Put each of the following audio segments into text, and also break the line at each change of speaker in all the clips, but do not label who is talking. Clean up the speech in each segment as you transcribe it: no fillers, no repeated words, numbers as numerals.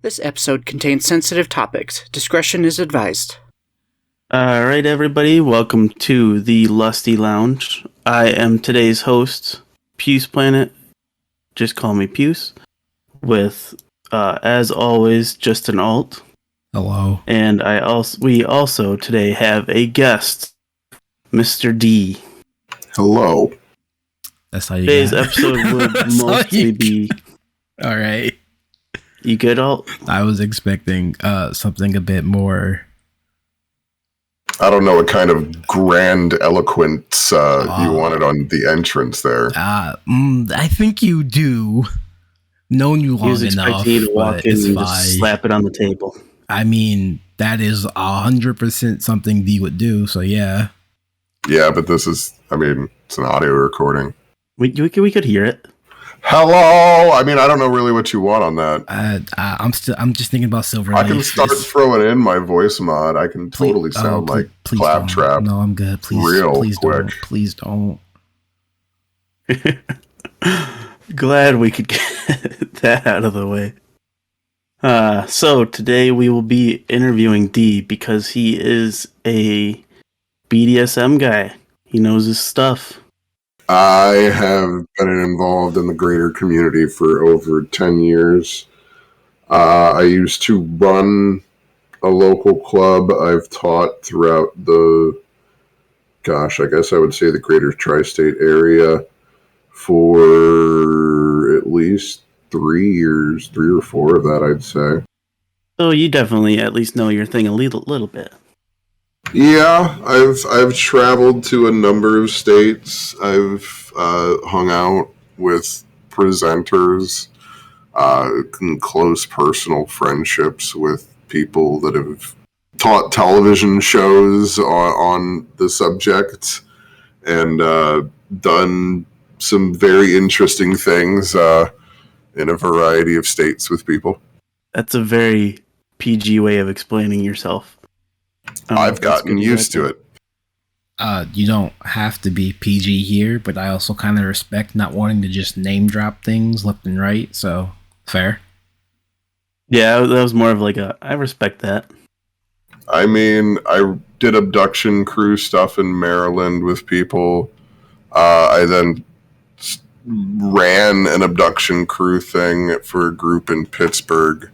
This episode contains sensitive topics. Discretion is advised.
All right, everybody. Welcome to the Lusty Lounge. I am today's host, Puce Planet. Just call me Puce. With, as always, just an alt.
Hello.
And we also today have a guest, Mr. D.
Hello.
That's how you.
Today's episode would mostly be.
All right.
You good, alt?
I was expecting something a bit more.
I don't know what kind of grand eloquence you wanted on the entrance there.
I think you do. Known you long enough,
you to walk in and
fine.
just slap it on the table.
I mean, that is 100% something D would do. So yeah.
Yeah, but this is. I mean, it's an audio recording.
We could hear it.
Hello. I mean, I don't know really what you want on that.
I'm just thinking about Silver.
I can start throwing in my voice mod. I can totally sound like Claptrap.
No, I'm good. Please
quick.
Don't. Please don't.
Glad we could get that out of the way. So today we will be interviewing D because he is a BDSM guy. He knows his stuff.
I have been involved in the greater community for over 10 years. I used to run a local club. I've taught throughout I guess I would say the greater tri-state area for at least 3 years, 3 or 4 of that, I'd say.
So you definitely at least know your thing a little bit.
Yeah, I've traveled to a number of states. I've hung out with presenters, in close personal friendships with people that have taught television shows on the subject, and done some very interesting things in a variety of states with people.
That's a very PG way of explaining yourself.
I've gotten used to it.
You don't have to be PG here, but I also kind of respect not wanting to just name drop things left and right, so fair.
Yeah, that was more of like I respect that.
I mean, I did abduction crew stuff in Maryland with people. I then ran an abduction crew thing for a group in Pittsburgh.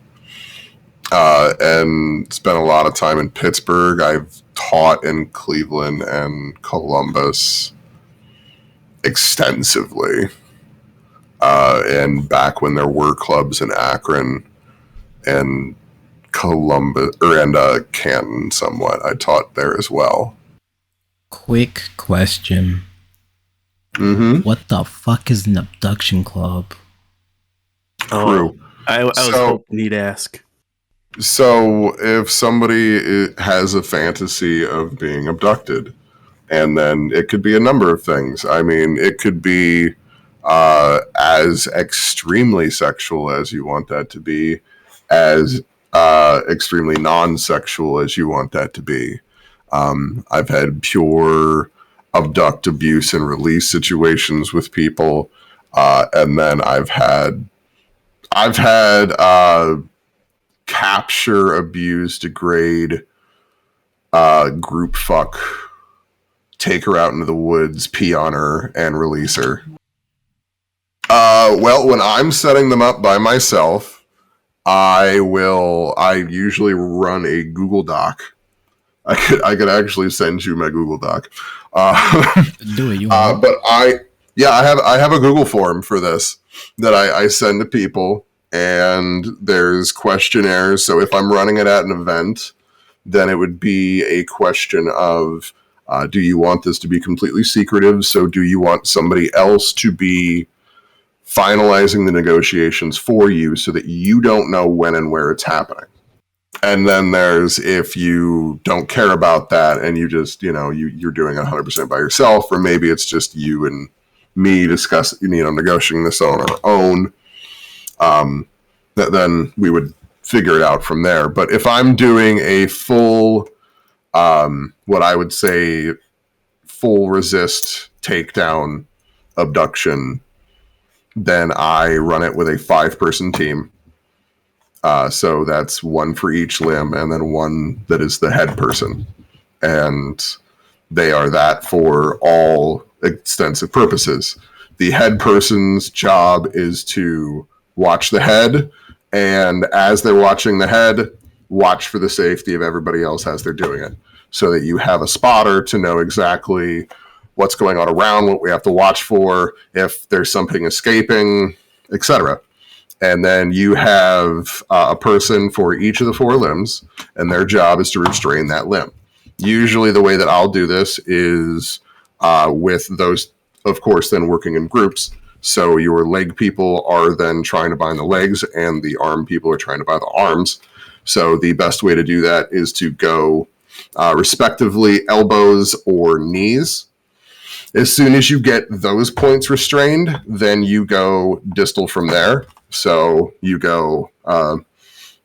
And spent a lot of time in Pittsburgh. I've taught in Cleveland and Columbus extensively. And back when there were clubs in Akron and Columbus, and Canton somewhat, I taught there as well.
Quick question.
Mm-hmm.
What the fuck is an abduction club?
Crew.
I was hoping he'd ask.
So if somebody has a fantasy of being abducted, and then it could be a number of things. I mean, it could be as extremely sexual as you want that to be, as extremely non-sexual as you want that to be. I've had pure abduct, abuse, and release situations with people, and then I've had capture, abuse, degrade, group fuck, take her out into the woods, pee on her, and release her. Well, when I'm setting them up by myself, I usually run a Google Doc. I could actually send you my Google Doc.
Do it, you want.
But I have a Google form for this that I send to people. And there's questionnaires. So if I'm running it at an event, then it would be a question of, do you want this to be completely secretive? So do you want somebody else to be finalizing the negotiations for you so that you don't know when and where it's happening? And then there's if you don't care about that and you just, you're doing it 100% by yourself, or maybe it's just you and me negotiating this on our own. Then we would figure it out from there. But if I'm doing a full, what I would say, full resist takedown abduction, then I run it with a 5-person team. So that's one for each limb, and then one that is the head person. And they are that for all extensive purposes. The head person's job is to watch the head, and as they're watching the head, watch for the safety of everybody else as they're doing it, so that you have a spotter to know exactly what's going on around, what we have to watch for, if there's something escaping, etc. And then you have a person for each of the 4 limbs, and their job is to restrain that limb. Usually the way that I'll do this is with those, of course, then working in groups. So your leg people are then trying to bind the legs, and the arm people are trying to bind the arms. So the best way to do that is to go respectively elbows or knees. As soon as you get those points restrained, then you go distal from there. So you go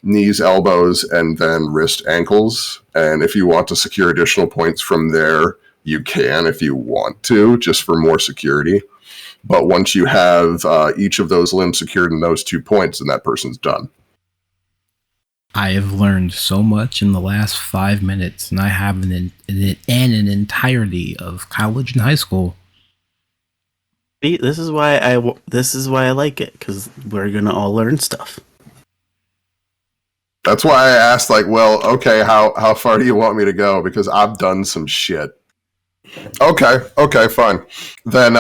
knees, elbows, and then wrist, ankles. And if you want to secure additional points from there, you can if you want to, just for more security. But once you have each of those limbs secured in those 2 points, then that person's done.
I have learned so much in the last 5 minutes, and I have an entirety of college and high school.
See, this is why I like it, because we're gonna all learn stuff.
That's why I asked, like, well, okay, how far do you want me to go? Because I've done some shit. Okay, fine. Then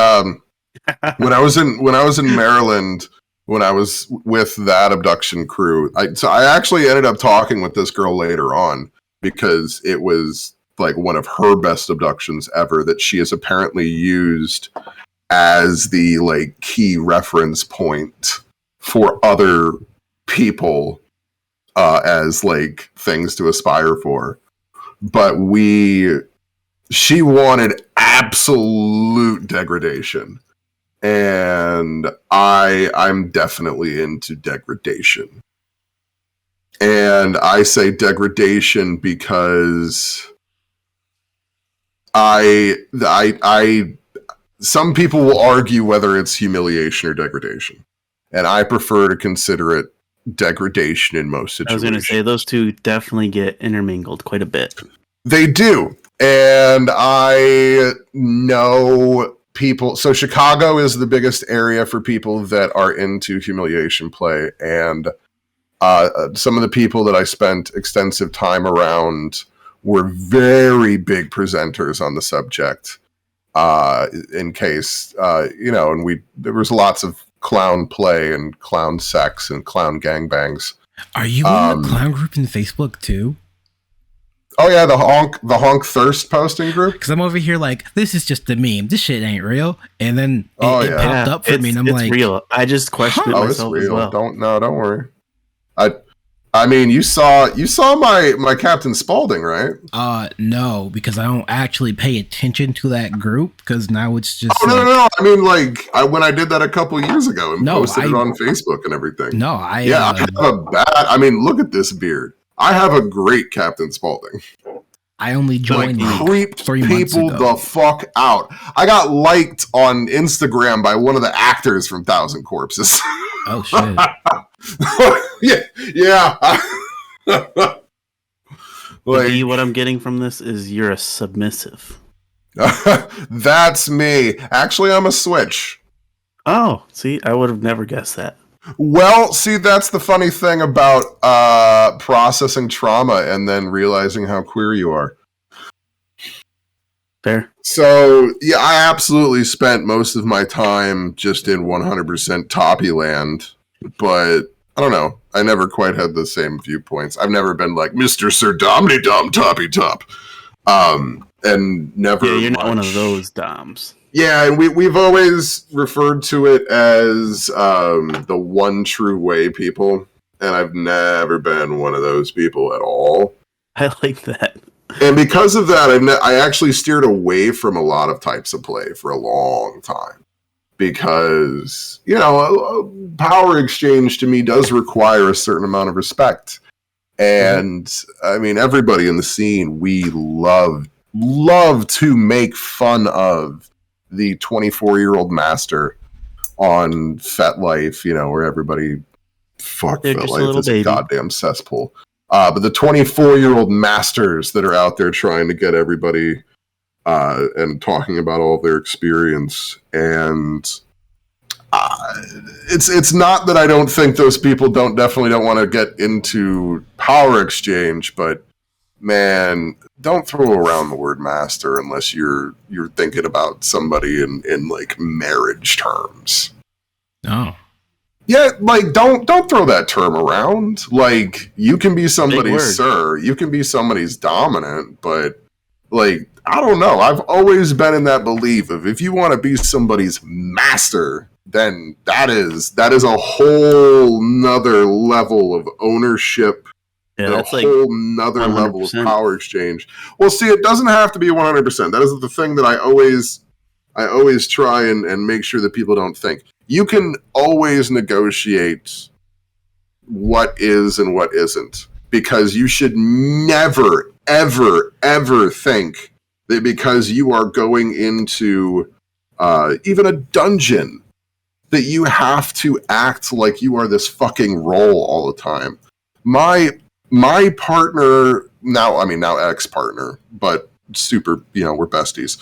when I was in Maryland, when I was with that abduction crew, I actually ended up talking with this girl later on, because it was like one of her best abductions ever that she has apparently used as the like key reference point for other people as like things to aspire for. But she wanted absolute degradation. And I'm definitely into degradation. And I say degradation because some people will argue whether it's humiliation or degradation. And I prefer to consider it degradation in most situations.
I was going to say those two definitely get intermingled quite a bit.
They do. And I know people, so Chicago is the biggest area for people that are into humiliation play, and some of the people that I spent extensive time around were very big presenters on the subject. In case and there was lots of clown play and clown sex and clown gangbangs.
Are you in the clown group in Facebook too?
Oh yeah, the honk thirst posting group.
Because I'm over here like, this is just a meme. This shit ain't real. And then it popped up for me, and I'm like,
it's real. I just questioned it myself
it's real.
As well.
Don't worry. I mean, you saw my Captain Spaulding, right?
No, because I don't actually pay attention to that group, because now it's just.
Oh no! I mean, like when I did that a couple years ago and posted it on Facebook and everything.
No, I
have a bad. I mean, look at this beard. I have a great Captain Spaulding.
I only joined
creeped 3 months ago. People the fuck out. I got liked on Instagram by one of the actors from Thousand Corpses.
Oh shit!
yeah.
Like, what I'm getting from this is you're a submissive.
That's me. Actually, I'm a switch.
Oh, see, I would have never guessed that.
Well, see, that's the funny thing about processing trauma and then realizing how queer you are.
Fair.
So, yeah, I absolutely spent most of my time just in 100% toppy land, but I don't know. I never quite had the same viewpoints. I've never been like Mr. Sir Domny Dom Toppy Top. And never.
Yeah, you're not one of those Doms.
Yeah, and we've always referred to it as the one true way people, and I've never been one of those people at all.
I like that.
And because of that, I actually steered away from a lot of types of play for a long time. Because, power exchange to me does require a certain amount of respect. And, I mean, everybody in the scene, we love to make fun of the 24-year-old master on FetLife, where everybody fuck,
They're just a
FetLife
little
is a
baby.
goddamn cesspool. But the 24-year-old masters that are out there trying to get everybody and talking about all their experience, and it's not that I don't think those people definitely don't want to get into power exchange, but man, don't throw around the word master unless you're thinking about somebody in like marriage terms.
Oh.
Yeah, like don't throw that term around. Like, you can be somebody's
word.
sir, you can be somebody's dominant, but like, I don't know. I've always been in that belief of if you want to be somebody's master, then that is a whole nother level of ownership.
Yeah,
and a
that's like
whole nother level of
100%.
power exchange. Well, see, it doesn't have to be 100%. That is the thing that I always try and make sure that people don't think. You can always negotiate what is and what isn't, because you should never, ever, ever think that because you are going into even a dungeon that you have to act like you are this fucking role all the time. My partner now ex-partner, but super, we're besties.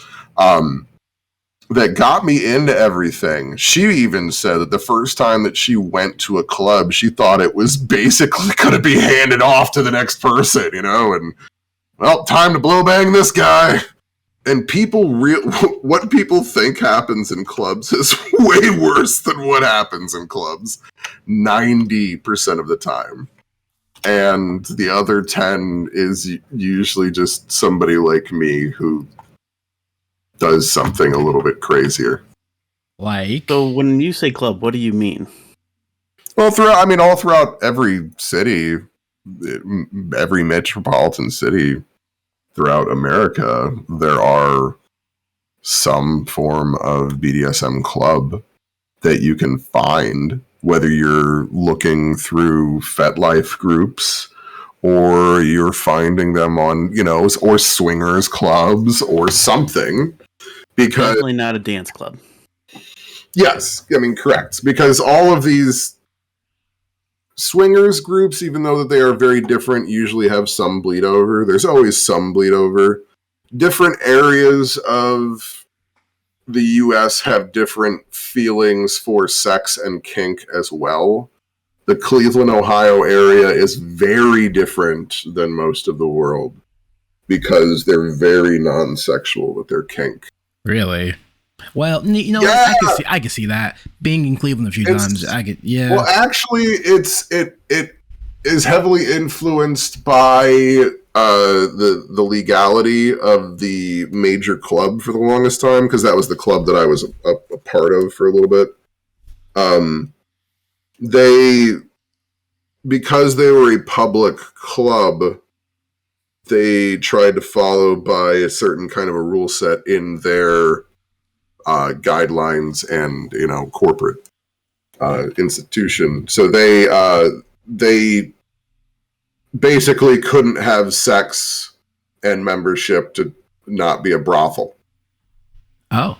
That got me into everything. She even said that the first time that she went to a club, she thought it was basically going to be handed off to the next person, and, well, time to blow bang this guy. And what people think happens in clubs is way worse than what happens in clubs 90% of the time. And the other 10 is usually just somebody like me who does something a little bit crazier.
Like?
So when you say club, what do you mean?
Well, all throughout every city, every metropolitan city throughout America, there are some form of BDSM club that you can find, whether you're looking through FetLife groups or you're finding them on, or swingers clubs or something. Because
Definitely not a dance club.
yes, correct. Because all of these swingers groups, even though that they are very different, usually have some bleed over. There's always some bleed over. Different areas of the US have different feelings for sex and kink as well. The Cleveland, Ohio area is very different than most of the world because they're very non-sexual with their kink.
Really? Well, yeah. I can see that. Being in Cleveland a few times, yeah.
Well, actually, it is heavily influenced by the legality of the major club for the longest time, because that was the club that I was a part of for a little bit. Because they were a public club, they tried to follow by a certain kind of a rule set in their guidelines and corporate institution. So they basically couldn't have sex and membership to not be a brothel.
Oh.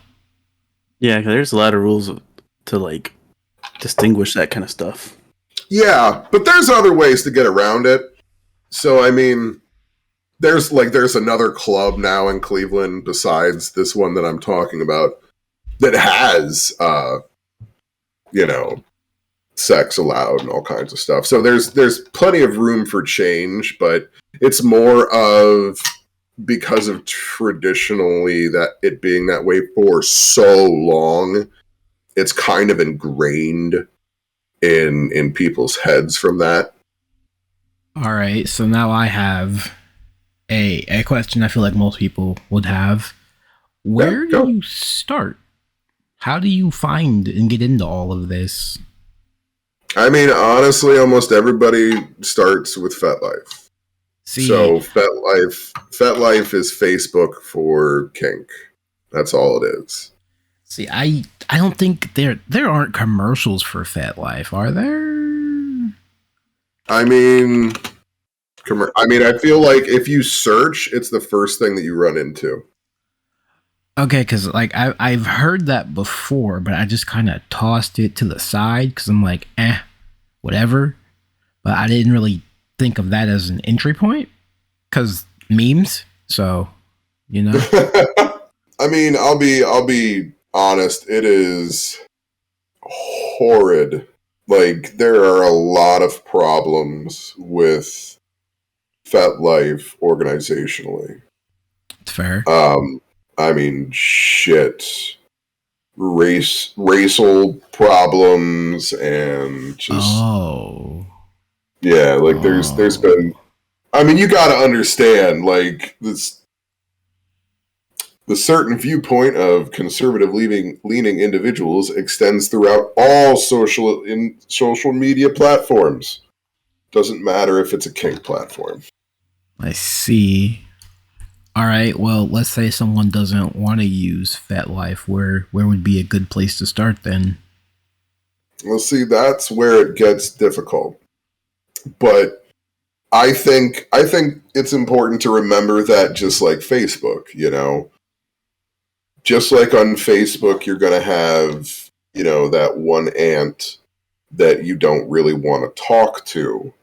Yeah, 'cause there's a lot of rules to like distinguish that kind of stuff.
Yeah, but there's other ways to get around it. So there's another club now in Cleveland besides this one that I'm talking about that has sex allowed and all kinds of stuff. So there's plenty of room for change, but it's more of, because of traditionally that it being that way for so long, it's kind of ingrained in people's heads from that.
All right, so now I have a question I feel like most people would have. Where do you start? How do you find and get into all of this?
Honestly, almost everybody starts with FetLife. So FetLife is Facebook for kink. That's all it is.
See, I don't think there aren't commercials for FetLife, are there?
I feel like if you search, it's the first thing that you run into.
Okay, because I've heard that before, but I just kind of tossed it to the side because I'm like, whatever. But I didn't really think of that as an entry point because memes. So, you know.
I mean, I'll be honest. It is horrid. Like, there are a lot of problems with FetLife organizationally.
It's fair.
I mean, shit. Racial problems and just yeah, like there's been. I mean, you got to understand, like this. The certain viewpoint of conservative leaning individuals extends throughout all social media platforms. Doesn't matter if it's a kink platform.
I see. All right. Well, let's say someone doesn't want to use FetLife. Where would be a good place to start then?
Well, see, that's where it gets difficult. But I think it's important to remember that just like Facebook, you know. Just like on Facebook, you're going to have, you know, that one aunt that you don't really want to talk to,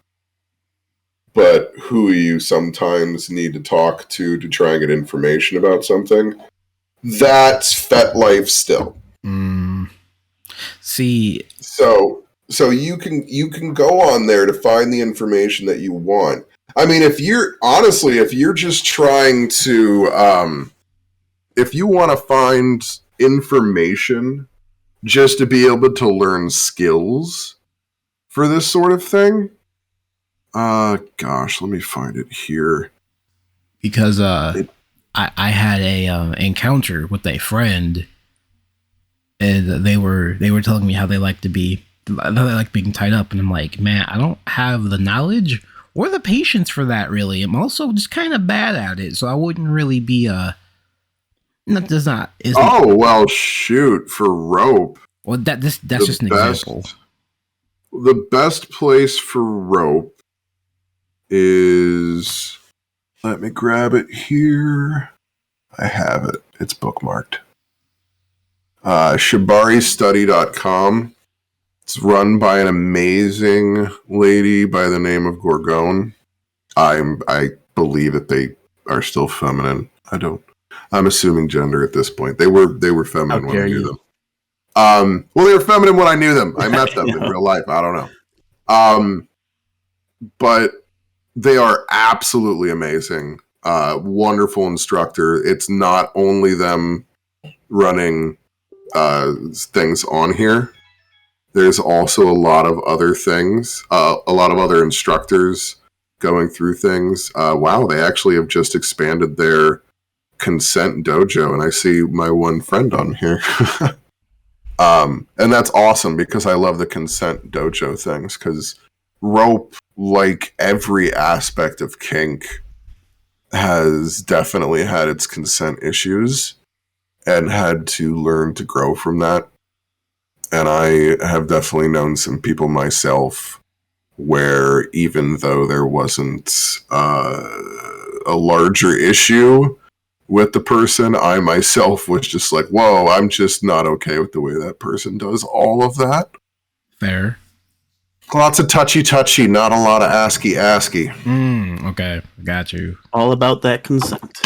but who you sometimes need to talk to try and get information about something. That's FetLife still.
See,
so you can go on there to find the information that you want. I mean, if you're just trying to if you want to find information just to be able to learn skills for this sort of thing, gosh, let me find it here.
Because I had a encounter with a friend, and they were telling me how they like being tied up, and I'm like, man, I don't have the knowledge or the patience for that. Really, I'm also just kind of bad at it, so I wouldn't really be That does not.
Oh well, shoot for rope.
Well, that's just an example.
The best place for rope is. Let me grab it here. I have it. It's bookmarked. ShibariStudy.com. It's run by an amazing lady by the name of Gorgone. I believe that they are still feminine. I'm assuming gender at this point. They were feminine when I knew them. Well, they were feminine when I knew them. I met them in real life. I don't know. But they are absolutely amazing. Wonderful instructor. It's not only them running things on here. There's also a lot of other things. A lot of other instructors going through things. Wow, they actually have just expanded their consent dojo, and I see my one friend on here. And that's awesome because I love the consent dojo things, because rope, like every aspect of kink, has definitely had its consent issues and had to learn to grow from that. And I have definitely known some people myself where even though there wasn't a larger issue with the person, I myself was just like, whoa, I'm just not okay with the way that person does all of that.
Fair.
Lots of touchy, not a lot of asky.
Okay, got you.
All about that consent.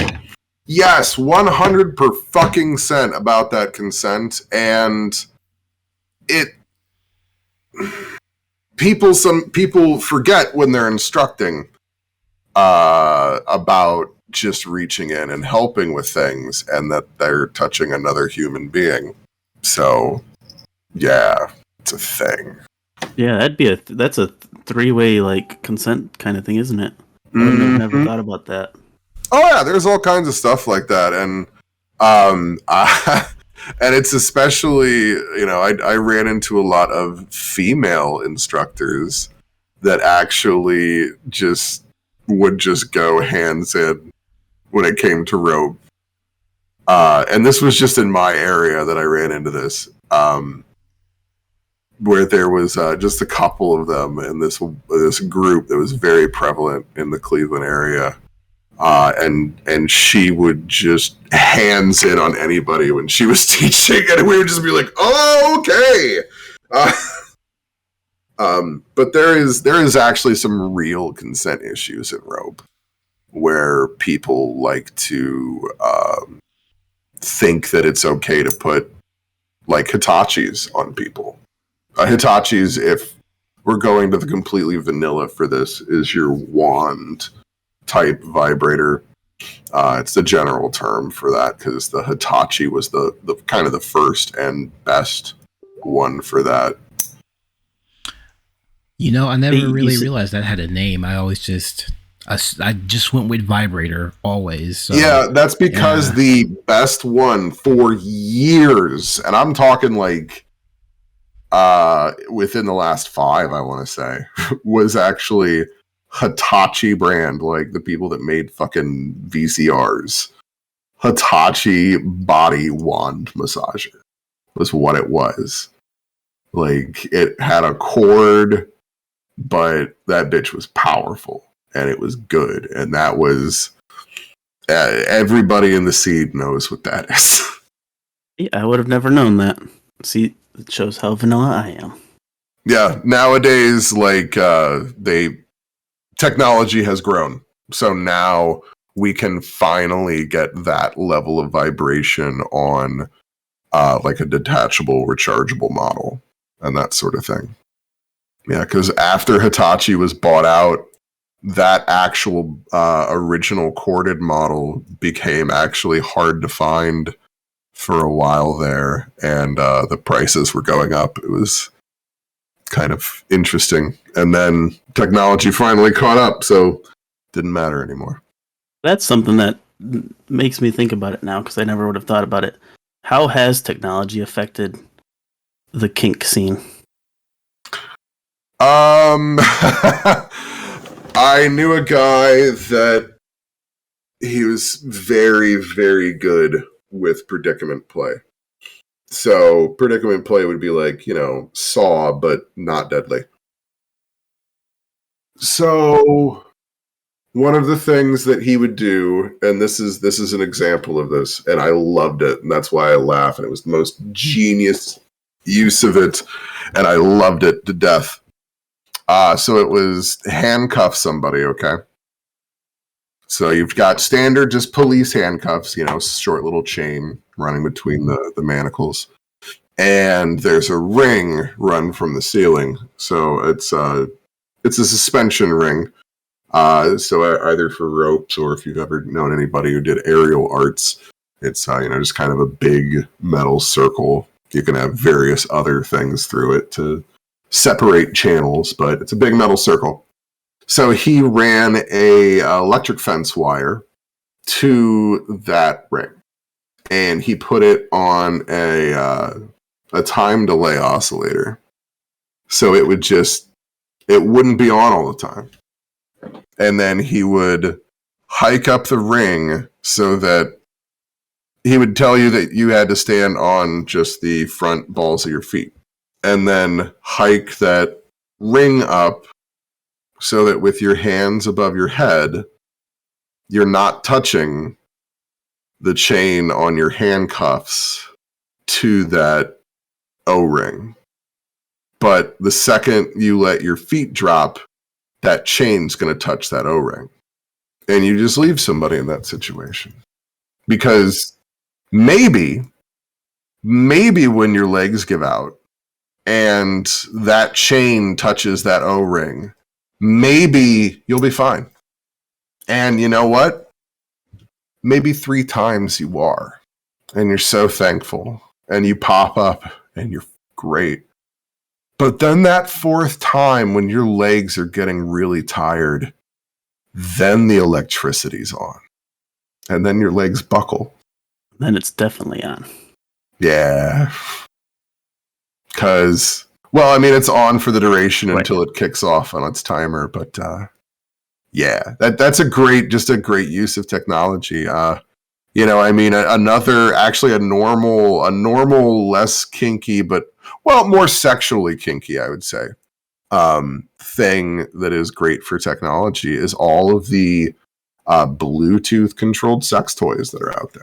Yes, 100% about that consent, and some people forget when they're instructing about just reaching in and helping with things, and that they're touching another human being. So, yeah, it's a thing.
Yeah, that's a three-way like consent kind of thing, isn't it?
Mm-hmm.
I've never thought about that.
Oh yeah, there's all kinds of stuff like that, and and it's especially, you know, I ran into a lot of female instructors that actually would just go hands in when it came to rope. And this was just in my area that I ran into this, where there was just a couple of them in this group that was very prevalent in the Cleveland area. And she would just hands in on anybody when she was teaching, and we would just be like, "Oh, okay." But there is actually some real consent issues in rope where people like to think that it's okay to put like Hitachis on people. Hitachis, if we're going to the completely vanilla for this, is your wand type vibrator. It's the general term for that because the Hitachi was the kind of the first and best one for that.
You know, I never really realized that had a name. I always just went with vibrator always. So,
yeah, that's because the best one for years, and I'm talking like within the last 5, I want to say, was actually Hitachi brand, like the people that made fucking VCRs. Hitachi body wand massager was what it was. Like, it had a cord, but that bitch was powerful and it was good. And that was everybody in the seed knows what that is.
Yeah, I would have never known that. See, it shows how vanilla I am.
Yeah, nowadays, like, technology has grown. So now we can finally get that level of vibration on like a detachable, rechargeable model and that sort of thing. Yeah, because after Hitachi was bought out, that actual original corded model became actually hard to find for a while there, and the prices were going up. It was kind of interesting. And then technology finally caught up, so it didn't matter anymore.
That's something that makes me think about it now, because I never would have thought about it. How has technology affected the kink scene?
I knew a guy that he was very, very good with predicament play. So predicament play would be like, you know, Saw, but not deadly. So one of the things that he would do, and this is an example of this, and I loved it, and that's why I laugh, and it was the most genius use of it, and I loved it to death. So it was handcuff somebody, okay? So you've got standard just police handcuffs, you know, short little chain running between the manacles. And there's a ring run from the ceiling. So it's a suspension ring. So either for ropes, or if you've ever known anybody who did aerial arts, it's you know, just kind of a big metal circle. You can have various other things through it to separate channels, but it's a big metal circle. So he ran a electric fence wire to that ring, and he put it on a time delay oscillator. So it wouldn't be on all the time. And then he would hike up the ring so that he would tell you that you had to stand on just the front balls of your feet, and then hike that ring up so that with your hands above your head, you're not touching the chain on your handcuffs to that O-ring. But the second you let your feet drop, that chain's going to touch that O-ring. And you just leave somebody in that situation. Because maybe when your legs give out and that chain touches that O-ring, maybe you'll be fine. And you know what? Maybe 3 times you are. And you're so thankful. And you pop up and you're great. But then that 4th time when your legs are getting really tired, then the electricity's on. And then your legs buckle.
Then it's definitely on.
Yeah. Because, well, I mean, it's on for the duration until it kicks off on its timer. But yeah, that's a great use of technology. You know, I mean, a normal, less kinky, but, well, more sexually kinky, I would say, thing that is great for technology is all of the Bluetooth-controlled sex toys that are out there.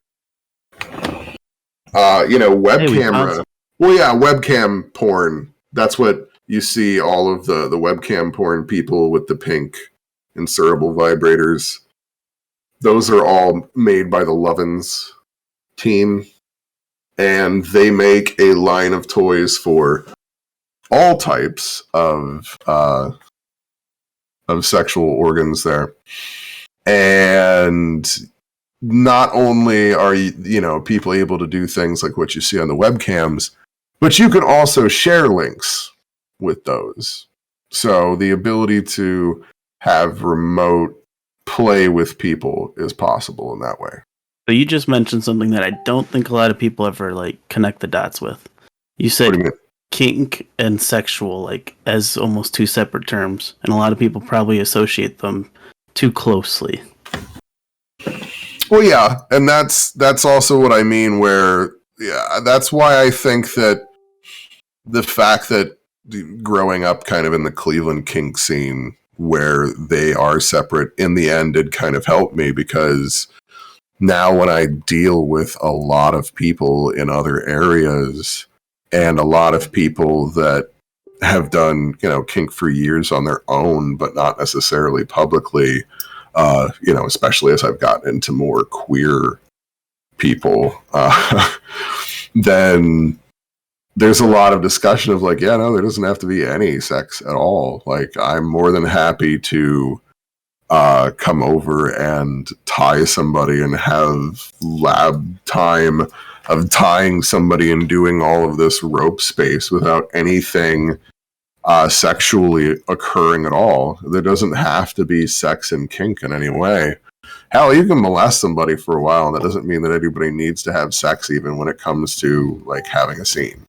You know, web camera. Well, yeah, webcam porn. That's what you see all of the webcam porn people with the pink insertable vibrators. Those are all made by the Lovins team, and they make a line of toys for all types of sexual organs there. And not only are people able to do things like what you see on the webcams, but you can also share links with those. So the ability to have remote play with people is possible in that way.
So you just mentioned something that I don't think a lot of people ever connect the dots with. You said
What do you mean?
kink and sexual as almost two separate terms, and a lot of people probably associate them too closely.
Well, yeah, and that's also what I mean, where that's why I think that the fact that growing up kind of in the Cleveland kink scene where they are separate in the end did kind of help me, because now when I deal with a lot of people in other areas and a lot of people that have done, kink for years on their own, but not necessarily publicly, especially as I've gotten into more queer people, then there's a lot of discussion of there doesn't have to be any sex at all. I'm more than happy to come over and tie somebody and have lab time of tying somebody and doing all of this rope space without anything sexually occurring at all. There doesn't have to be sex and kink in any way. Hell, you can molest somebody for a while, and that doesn't mean that anybody needs to have sex even when it comes to having a scene.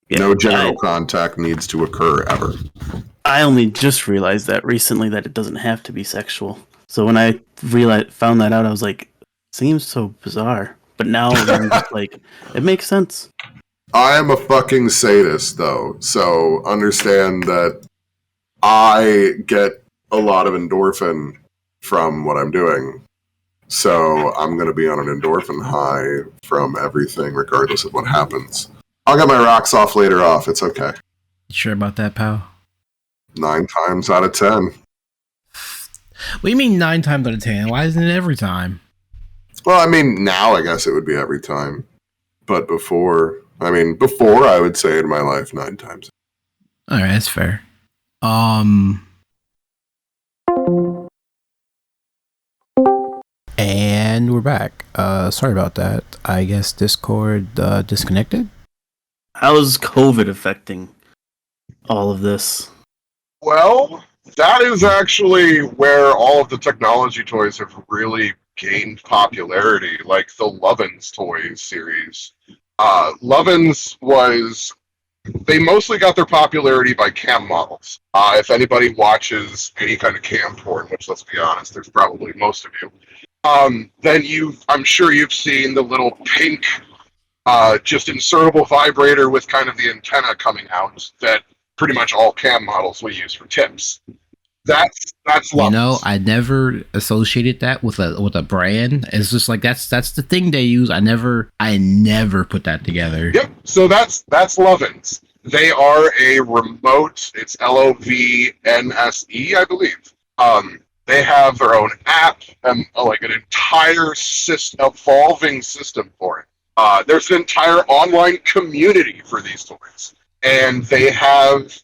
Yeah, no genital contact needs to occur ever.
I only just realized that recently that it doesn't have to be sexual. So when I found that out, I was like, seems so bizarre. But now I'm just it makes sense.
I am a fucking sadist, though, so understand that I get a lot of endorphin from what I'm doing. So I'm going to be on an endorphin high from everything, regardless of what happens. I'll get my rocks off later off. It's okay.
You sure about that, pal?
9 times out of 10.
What do you mean 9 times out of 10? Why isn't it every time?
Well, I mean, now I guess it would be every time. But before I would say in my life 9 times.
All right, that's fair. And we're back. Sorry about that. I guess Discord disconnected.
How is COVID affecting all of this?
Well, that is actually where all of the technology toys have really gained popularity, like the Lovins toys series. Lovins they mostly got their popularity by cam models. If anybody watches any kind of cam porn, which, let's be honest, there's probably most of you, then I'm sure you've seen the little pink, just insertable vibrator with kind of the antenna coming out that pretty much all cam models will use for tips. That's Lovins.
I never associated that with a brand. It's just that's the thing they use. I never put that together.
Yep. So that's Lovins. They are a remote. It's LOVNSE, I believe. They have their own app and an entire evolving system for it. There's an entire online community for these toys, and they have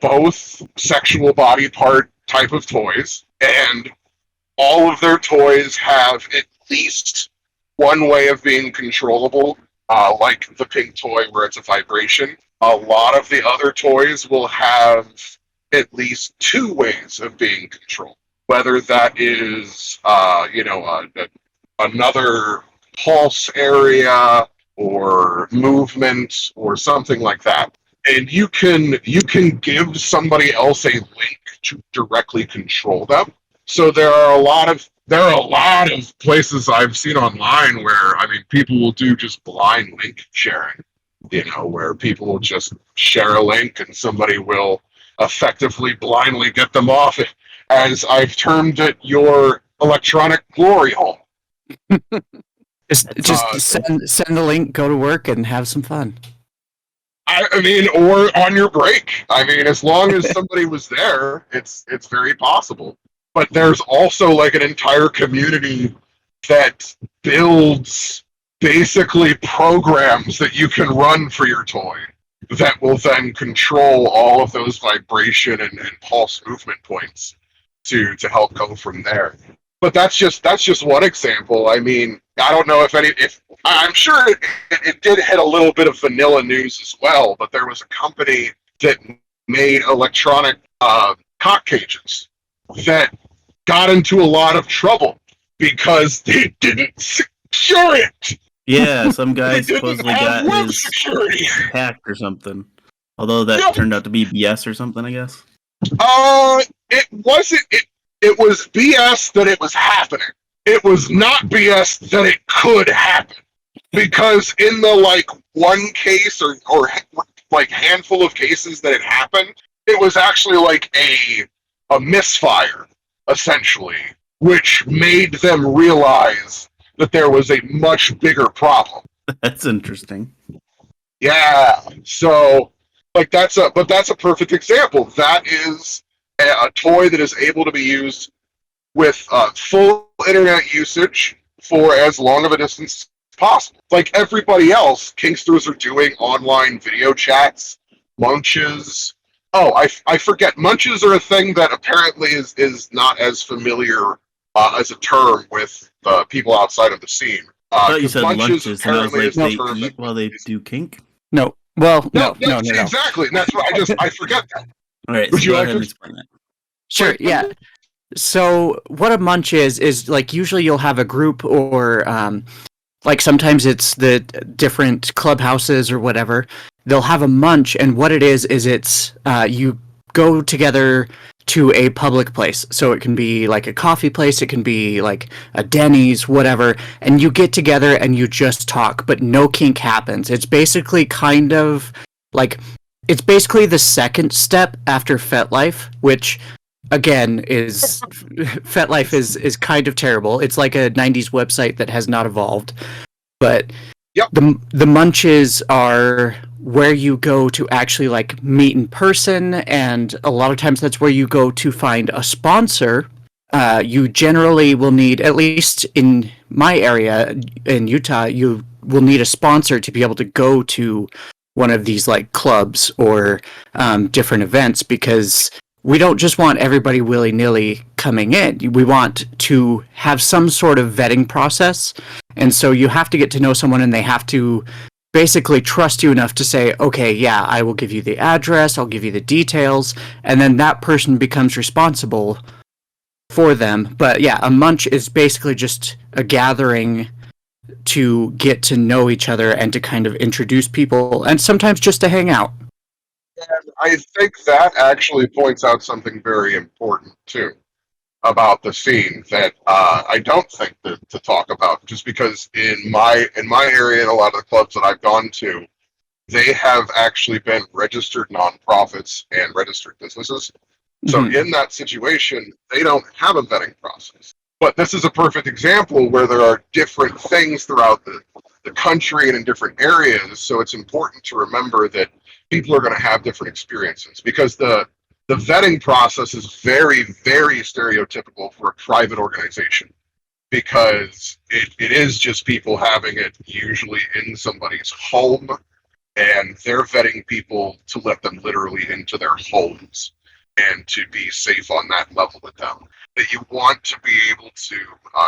both sexual body part type of toys, and all of their toys have at least one way of being controllable, like the pink toy where it's a vibration. A lot of the other toys will have at least 2 ways of being controlled, whether that is another pulse area or movement or something like that. And you can give somebody else a link to directly control them. So there are a lot of places I've seen online where people will do just blind link sharing. Where people will just share a link and somebody will effectively blindly get them off, as I've termed it, your electronic glory hole.
Just send the link, go to work, and have some fun.
I mean, or on your break. I mean, as long as somebody was there, it's very possible. But there's also like an entire community that builds basically programs that you can run for your toy that will then control all of those vibration and pulse movement points to help go from there. But that's just one example. I mean, I don't know if I'm sure it did hit a little bit of vanilla news as well, but there was a company that made electronic cock cages that got into a lot of trouble because they didn't secure it.
Yeah, some guy
They didn't
supposedly
have
got
web
his
security.
hacked or something. Although that
Yep.
turned out to be BS or something, I guess.
It wasn't. It was BS that it was happening. It was not BS that it could happen, because in the like one case or like handful of cases that it happened, it was actually like a misfire essentially, which made them realize that there was a much bigger problem.
That's interesting.
Yeah. So like that's a perfect example. That is a toy that is able to be used with full internet usage for as long of a distance as possible. Like everybody else, Kinksters are doing online video chats, munches. Oh, I forget. Munches are a thing that apparently is not as familiar as a term with people outside of the scene.
I thought you
'Cause
said lunches, and I was
apparently
like,
is the
they
term
eat
that
while they do kink?
No. Well, no.
exactly. And that's what I forget that.
All right,
Would
so
you
go
like
ahead and
to-
explain that.
Sure, yeah. So what a munch is like usually you'll have a group or like sometimes it's the different clubhouses or whatever. They'll have a munch, and what it is it's you go together to a public place. So it can be like a coffee place, it can be like a Denny's, whatever, and you get together and you just talk, but no kink happens. It's basically kind of like it's basically the second step after FetLife, which again is FetLife is kind of terrible. It's like a 90s website that has not evolved. But
Yep.
the munches are where you go to actually like meet in person, and a lot of times that's where you go to find a sponsor. You generally will need, at least in my area in Utah, you will need a sponsor to be able to go to one of these like clubs or different events, because we don't just want everybody willy-nilly coming in. We want to have some sort of vetting process. And so you have to get to know someone, and they have to basically trust you enough to say, okay, yeah, I will give you the address, I'll give you the details, and then that person becomes responsible for them. But yeah, a munch is basically just a gathering to get to know each other and to kind of introduce people, and sometimes just to hang out.
And I think that actually points out something very important too about the scene that I don't think to talk about. Just because in my area and a lot of the clubs that I've gone to, they have actually been registered nonprofits and registered businesses. So in that situation, they don't have a vetting process. But this is a perfect example where there are different things throughout the country and in different areas. So it's important to remember that people are going to have different experiences, because the vetting process is very, very stereotypical for a private organization, because it is just people having it usually in somebody's home, and they're vetting people to let them literally into their homes and to be safe on that level with them. That you want to be able to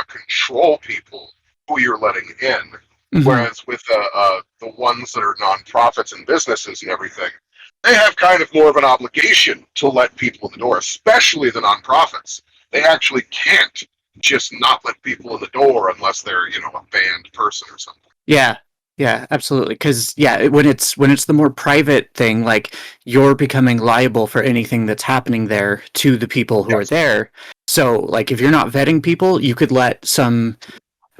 control people who you're letting in. Whereas with the ones that are nonprofits and businesses and everything, they have kind of more of an obligation to let people in the door, especially the nonprofits. They actually can't just not let people in the door unless they're, a banned person or something.
Yeah, absolutely. Because when it's the more private thing, like you're becoming liable for anything that's happening there to the people who are there. So, like, if you're not vetting people, you could let some.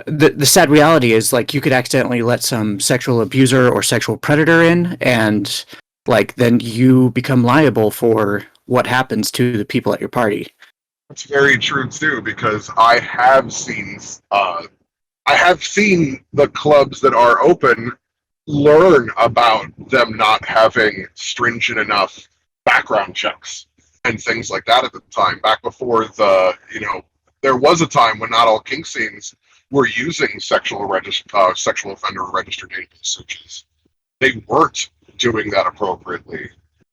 The sad reality is, like, you could accidentally let some sexual abuser or sexual predator in, and like then you become liable for what happens to the people at your party.
That's very true too, because I have seen the clubs that are open learn about them not having stringent enough background checks and things like that at the time. Back before there was a time when not all kink scenes were using sexual offender registered database searches. They weren't doing that appropriately,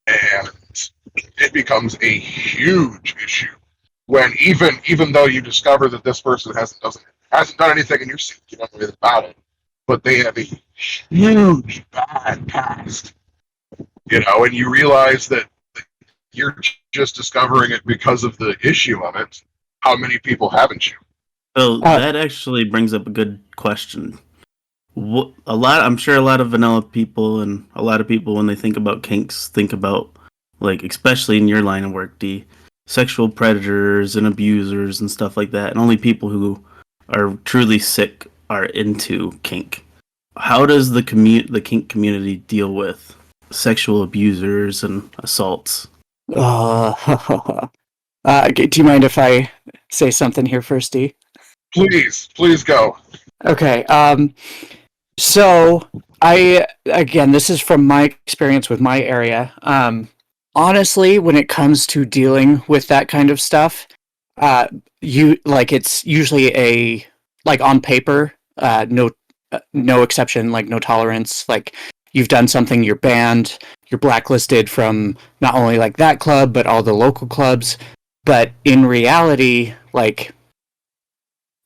and it becomes a huge issue when even though you discover that this person hasn't done anything in your scene, you don't know anything about it, but they have a huge bad past, and you realize that you're just discovering it because of the issue of it. How many people haven't you?
So that actually brings up a good question. I'm sure a lot of vanilla people and a lot of people, when they think about kinks, think about, like, especially in your line of work, D, sexual predators and abusers and stuff like that, and only people who are truly sick are into kink. How does the kink community deal with sexual abusers and assaults?
Do you mind if I say something here first, D?
Please go.
Okay. So this is from my experience with my area. Honestly, when it comes to dealing with that kind of stuff, it's usually on paper, no exception, like no tolerance. Like, you've done something, you're banned, you're blacklisted from not only like that club but all the local clubs. But in reality, like,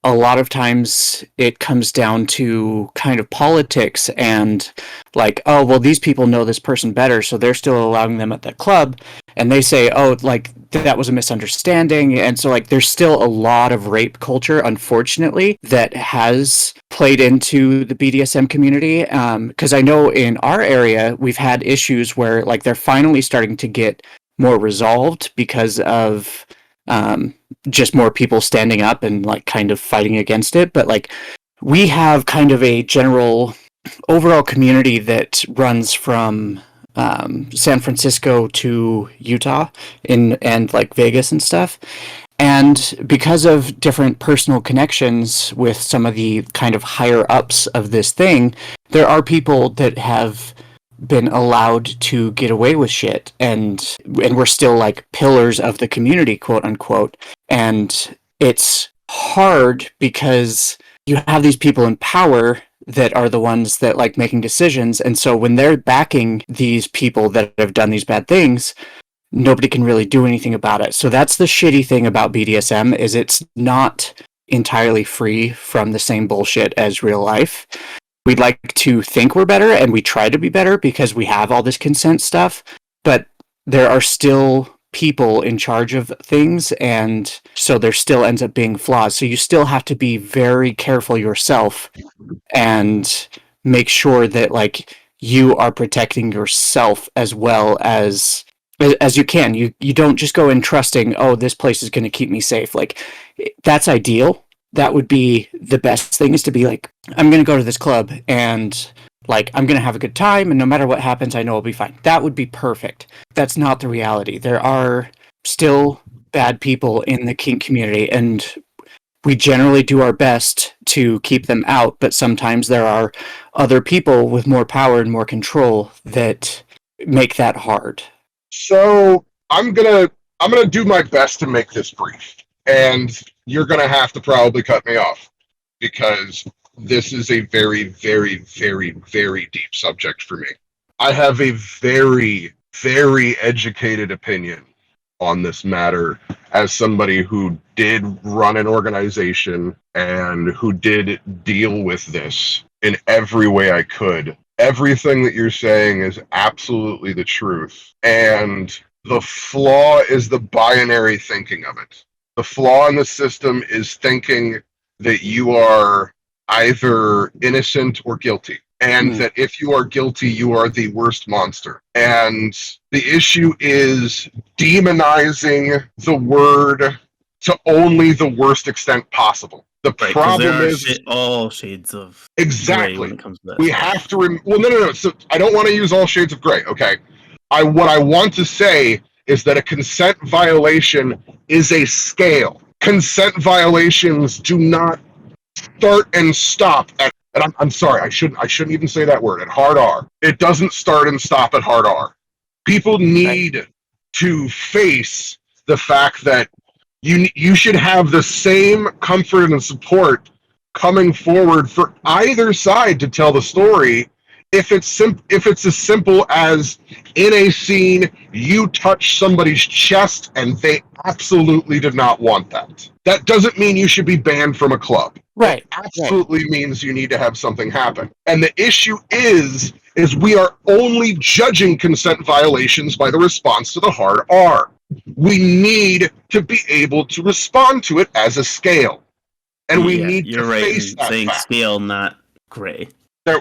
a lot of times it comes down to kind of politics and like, oh, well, these people know this person better, so they're still allowing them at the club. And they say, oh, like, that was a misunderstanding. And so, like, there's still a lot of rape culture, unfortunately, that has played into the BDSM community. Because I know in our area, we've had issues where, like, they're finally starting to get more resolved because of just more people standing up and like kind of fighting against it. But like, we have kind of a general overall community that runs from San Francisco to Utah and like Vegas and stuff. And because of different personal connections with some of the kind of higher ups of this thing, there are people that have been allowed to get away with shit, and we're still like pillars of the community, quote unquote. And it's hard because you have these people in power that are the ones that like making decisions, and so when they're backing these people that have done these bad things, nobody can really do anything about it. So that's the shitty thing about BDSM, is it's not entirely free from the same bullshit as real life. We'd like to think we're better, and we try to be better because we have all this consent stuff, but there are still people in charge of things, and so there still ends up being flaws. So you still have to be very careful yourself and make sure that like you are protecting yourself as well as you can. You don't just go in trusting, oh, this place is going to keep me safe. Like, that's ideal. That would be the best thing, is to be like, I'm going to go to this club and like, I'm going to have a good time, and no matter what happens, I know I'll be fine. That would be perfect. That's not the reality. There are still bad people in the kink community, and we generally do our best to keep them out, but sometimes there are other people with more power and more control that make that hard.
So I'm gonna do my best to make this brief, and you're gonna have to probably cut me off because this is a very, very, very, very deep subject for me. I have a very, very educated opinion on this matter as somebody who did run an organization and who did deal with this in every way I could. Everything that you're saying is absolutely the truth. And the flaw is the binary thinking of it. The flaw in the system is thinking that you are either innocent or guilty. And that if you are guilty, you are the worst monster. And the issue is demonizing the word to only the worst extent possible. The problem is
all shades of
exactly
gray when it comes to that.
We have to. No. So I don't want to use all shades of gray. Okay, what I want to say is that a consent violation is a scale. Consent violations do not start and stop at
and I'm sorry, I shouldn't even say that word, at hard R. It doesn't start and stop at hard R. People need to face the fact that you should have the same comfort and support coming forward for either side to tell the story. If it's as simple as in a scene you touch somebody's chest and they absolutely did not want that. That doesn't mean you should be banned from a club.
Right.
It absolutely means you need to have something happen. And the issue is we are only judging consent violations by the response to the hard R. We need to be able to respond to it as a scale. And we need to face that
saying
fact.
scale, not gray.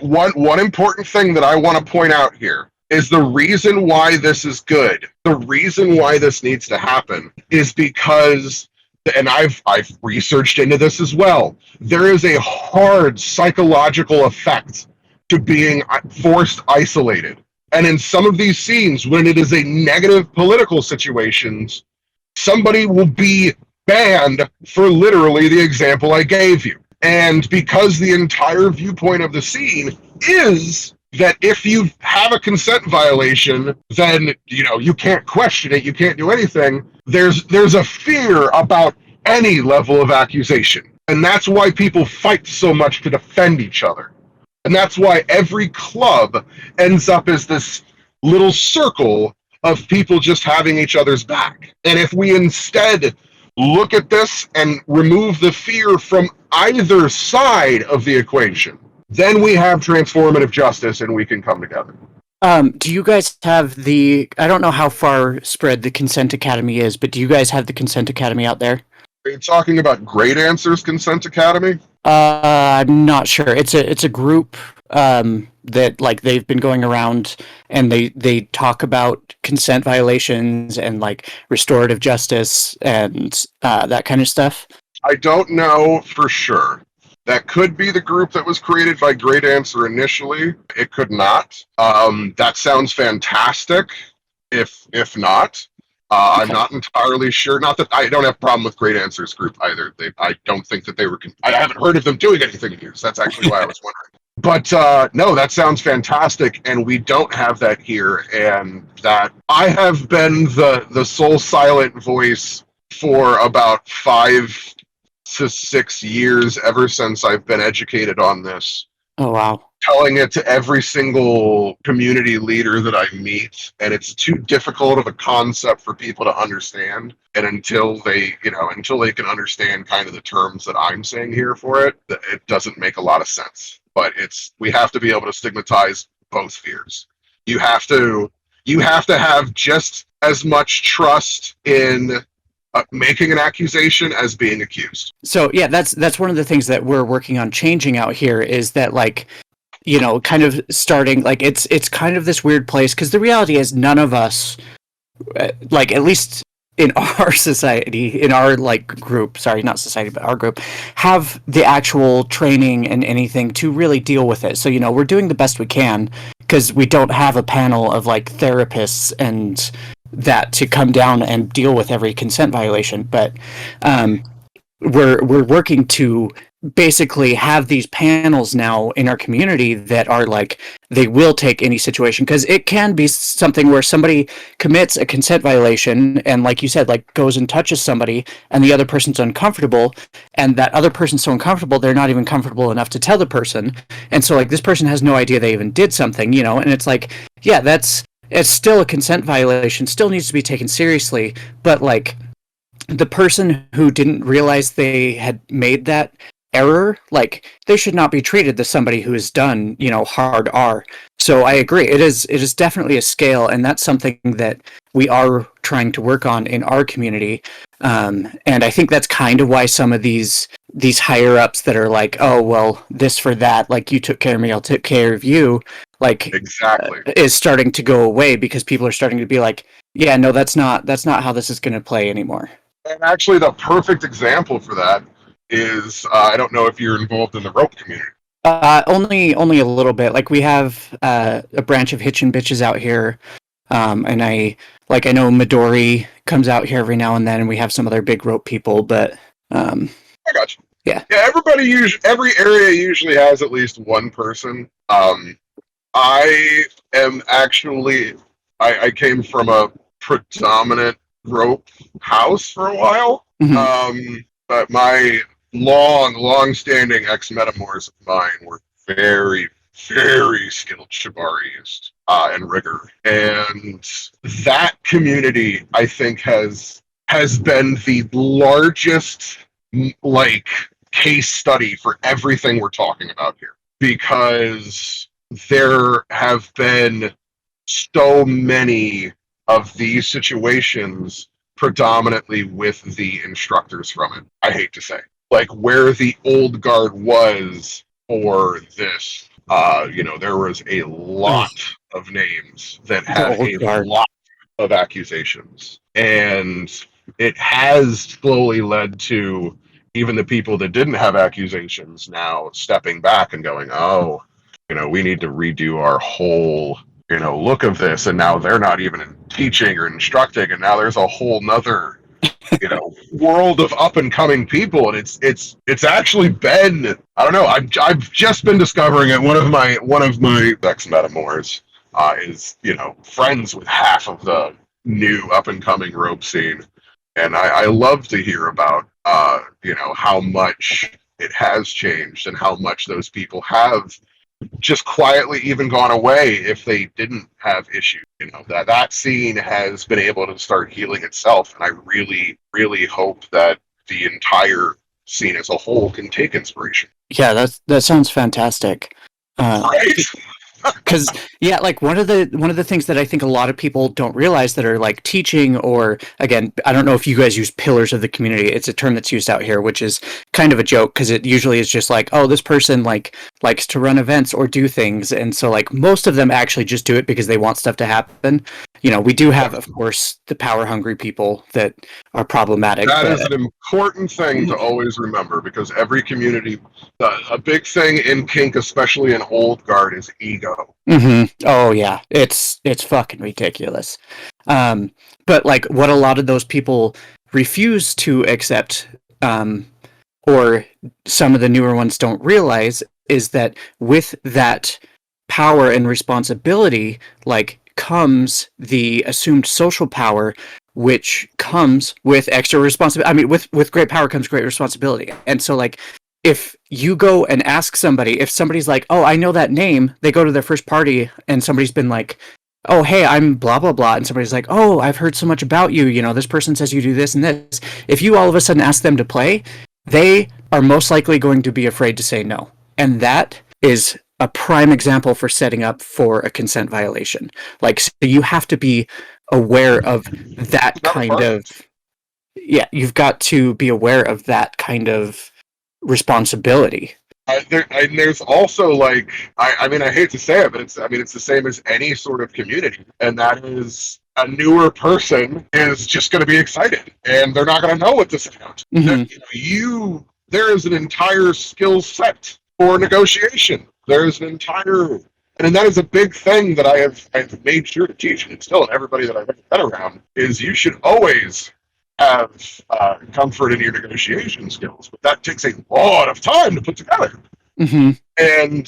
One important thing that I want to point out here is the reason why this is good. The reason why this needs to happen is because, and I've researched into this as well, there is a hard psychological effect to being forced isolated. And in some of these scenes, when it is a negative political situations, somebody will be banned for literally the example I gave you. And because the entire viewpoint of the scene is that if you have a consent violation, then you can't question it, you can't do anything. There's a fear about any level of accusation. And that's why people fight so much to defend each other. And that's why every club ends up as this little circle of people just having each other's back. And if we instead look at this and remove the fear from either side of the equation, then we have transformative justice and we can come together.
Do you guys have I don't know how far spread the Consent Academy is, but do you guys have the Consent Academy out there?
Are you talking about Great Answers Consent Academy?
I'm not sure. It's a group that like they've been going around and they talk about consent violations and like restorative justice and that kind of stuff.
I don't know for sure. That could be the group that was created by Great Answer initially. It could not. That sounds fantastic. If not. Okay. I'm not entirely sure. Not that I don't have a problem with Great Answers group either. I don't think that they were. I haven't heard of them doing anything in years. That's actually why I was wondering. But no, that sounds fantastic, and we don't have that here. And that I have been the sole silent voice for about 5 to 6 years ever since I've been educated on this.
Oh wow.
Telling it to every single community leader that I meet, and it's too difficult of a concept for people to understand. And until they can understand kind of the terms that I'm saying here for it, it doesn't make a lot of sense. But we have to be able to stigmatize both fears. You have to have just as much trust in making an accusation as being accused.
So yeah, that's one of the things that we're working on changing out here is that like, kind of starting like it's kind of this weird place because the reality is none of us, like at least in our society, in our like group, sorry, not society, but our group, have the actual training and anything to really deal with it. So, we're doing the best we can because we don't have a panel of like therapists and that to come down and deal with every consent violation. But we're working to basically have these panels now in our community that are like they will take any situation because it can be something where somebody commits a consent violation and like you said like goes and touches somebody and the other person's uncomfortable and that other person's so uncomfortable they're not even comfortable enough to tell the person and so like this person has no idea they even did something and it's like yeah it's still a consent violation, still needs to be taken seriously, but like the person who didn't realize they had made that error, like they should not be treated as somebody who has done, hard R. So I agree. It is definitely a scale, and that's something that we are trying to work on in our community. And I think that's kind of why some of these higher ups that are like, oh well, this for that, like you took care of me, I'll take care of you, like
exactly
is starting to go away because people are starting to be like, yeah, no, that's not how this is going to play anymore.
And actually, the perfect example for that is I don't know if you're involved in the rope community.
Only a little bit. Like we have a branch of Hitchin' Bitches out here, and I know Midori comes out here every now and then, and we have some other big rope people. But
I got you. Every area usually has at least one person. I am actually, I came from a predominant rope house for a while. But my long-standing ex-metamors of mine were very, very skilled shibarists and rigor. And that community, I think, has been the largest, like, case study for everything we're talking about here. Because there have been so many of these situations predominantly with the instructors from it. I hate to say, like where the old guard was for this, there was a lot of names that had a lot of accusations, and it has slowly led to even the people that didn't have accusations now stepping back and going, oh, we need to redo our whole look of this, and now they're not even teaching or instructing, and now there's a whole nother world of up and coming people, and it's actually been, I don't know, I've just been discovering it. One of my ex metamors is friends with half of the new up and coming rope scene, and I love to hear about how much it has changed and how much those people have just quietly even gone away if they didn't have issues. That scene has been able to start healing itself, and I really, really hope that the entire scene as a whole can take inspiration.
Yeah, that sounds fantastic.
Right?
Because like one of the things that I think a lot of people don't realize that are like teaching, or again, I don't know if you guys use pillars of the community. It's a term that's used out here, which is kind of a joke because it usually is just like, oh, this person like likes to run events or do things, and so like most of them actually just do it because they want stuff to happen. We do have, of course, the power hungry people that are problematic.
That is an important thing to always remember, because every community, a big thing in kink, especially in old guard, is ego.
Oh yeah, it's fucking ridiculous. But like what a lot of those people refuse to accept, or some of the newer ones don't realize, is that with that power and responsibility, like, comes the assumed social power, which comes with extra responsibility. I mean, with great power comes great responsibility. And so, like, if you go and ask somebody, if somebody's like, oh, I know that name, they go to their first party and somebody's been like, oh, hey, I'm blah, blah, blah. And somebody's like, oh, I've heard so much about you. This person says you do this and this. If you all of a sudden ask them to play, they are most likely going to be afraid to say no. And that is a prime example for setting up for a consent violation. Like, so you have to be aware of that kind of... Yeah, you've got to be aware of that kind of responsibility.
There's also, like, I mean, I hate to say it, but it's the same as any sort of community, and that is a newer person is just going to be excited, and they're not going to know what to say. There is an entire skill set for negotiation. There's an entire, and that is a big thing that I've made sure to teach and instill in everybody that I've ever been around, is you should always have comfort in your negotiation skills, but that takes a lot of time to put together. And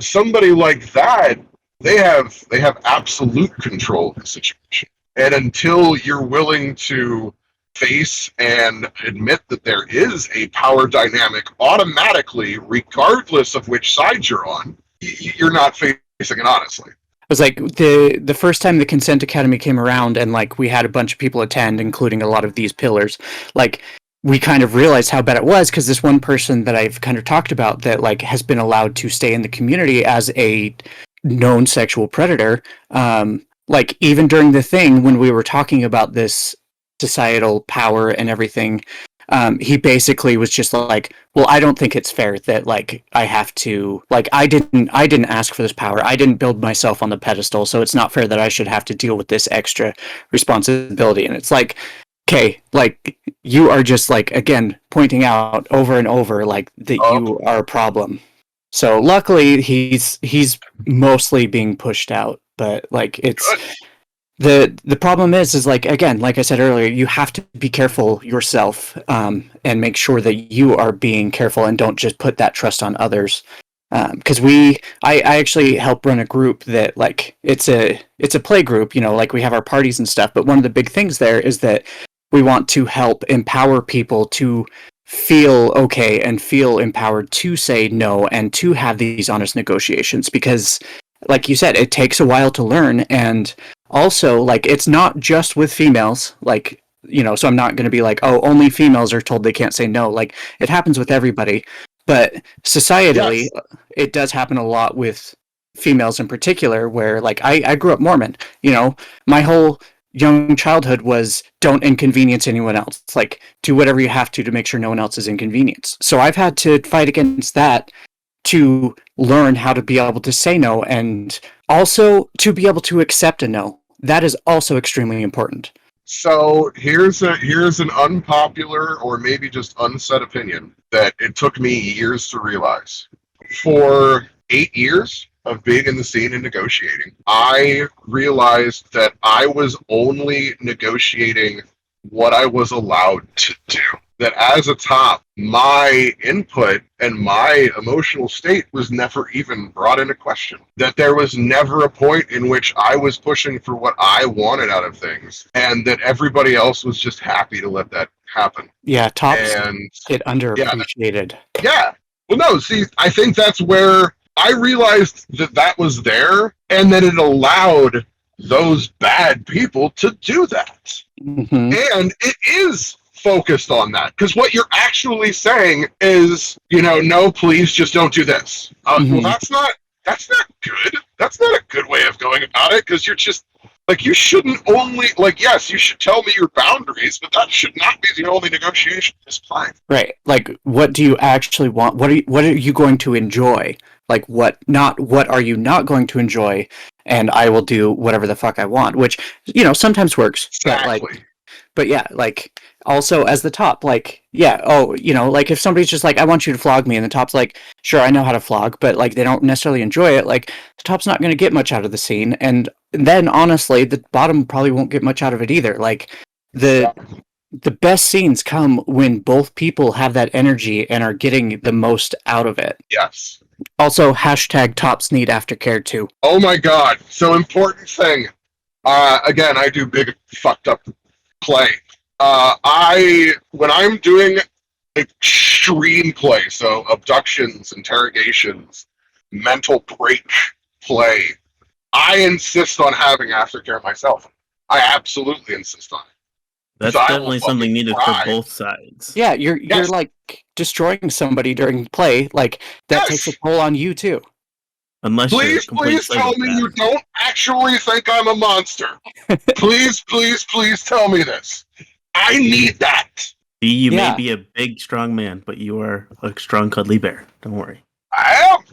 somebody like that, they have absolute control of the situation, and until you're willing to face and admit that there is a power dynamic automatically, regardless of which side you're on, you're not facing it honestly.
It was like the first time the Consent Academy came around, and like we had a bunch of people attend, including a lot of these pillars. Like, we kind of realized how bad it was, because this one person that I've kind of talked about that like has been allowed to stay in the community as a known sexual predator. Like, even during the thing when we were talking about this societal power and everything, he basically was just like, well, I don't think it's fair that like I have to, like, I didn't ask for this power. I didn't build myself on the pedestal, so it's not fair that I should have to deal with this extra responsibility. And it's like, okay, like, you are just like, again, pointing out over and over like that you are a problem. So luckily he's mostly being pushed out, but like, it's good. The problem is like, again, like I said earlier, you have to be careful yourself, and make sure that you are being careful and don't just put that trust on others. Because I actually help run a group that, like, it's a play group, you know, like we have our parties and stuff. But one of the big things there is that we want to help empower people to feel okay and feel empowered to say no and to have these honest negotiations, because like you said, it takes a while to learn. And also, like, it's not just with females, like, you know, so I'm not going to be like, oh, only females are told they can't say no. Like, it happens with everybody. But societally,
Yes.
it does happen a lot with females in particular, where, like, I grew up Mormon, you know, my whole young childhood was don't inconvenience anyone else. It's like, do whatever you have to make sure no one else is inconvenienced. So I've had to fight against that to learn how to be able to say no, and also to be able to accept a no. That is also extremely important.
So here's an unpopular or maybe just unsaid opinion that it took me years to realize. For 8 years of being in the scene and negotiating, I realized that I was only negotiating what I was allowed to do. That as a top, my input and my emotional state was never even brought into question. That there was never a point in which I was pushing for what I wanted out of things, and that everybody else was just happy to let that happen.
Yeah, tops
And
get underappreciated.
yeah, well, no, see, I think that's where I realized that that was there, and that it allowed those bad people to do that.
Mm-hmm.
And it is focused on that, because what you're actually saying is, you know, no, please just don't do this. Well, that's not good. That's not a good way of going about it, because you're just like, you shouldn't only, like, yes, you should tell me your boundaries, but that should not be the only negotiation in this plan.
Right. Like, what do you actually want? What are you going to enjoy? Like, what are you not going to enjoy? And I will do whatever the fuck I want, which, you know, sometimes works.
Exactly.
But yeah, like, also as the top, like, yeah, oh, you know, like, if somebody's just like, I want you to flog me, and the top's like, sure, I know how to flog, but, like, they don't necessarily enjoy it, like, the top's not going to get much out of the scene, and then, honestly, the bottom probably won't get much out of it either. Like, the best scenes come when both people have that energy and are getting the most out of it.
Yes.
Also, hashtag tops need aftercare, too.
Oh my god. So important thing. Again, I do big fucked up play. When I'm doing extreme play, so abductions, interrogations, mental break play, I insist on having aftercare myself. I absolutely insist on it.
That's
So I will
definitely something
fucking
needed
cry.
for both sides.
Yeah, you're
Yes.
like destroying somebody during play, like, that
Yes.
takes a toll on you, too.
Unless you're a
Please,
complete
please tell me you
psychopath.
don't actually think I'm a monster. Please, please, please tell me this. I need that.
See, you
Yeah.
may be a big, strong man, but you are a strong, cuddly bear. Don't worry.
I am.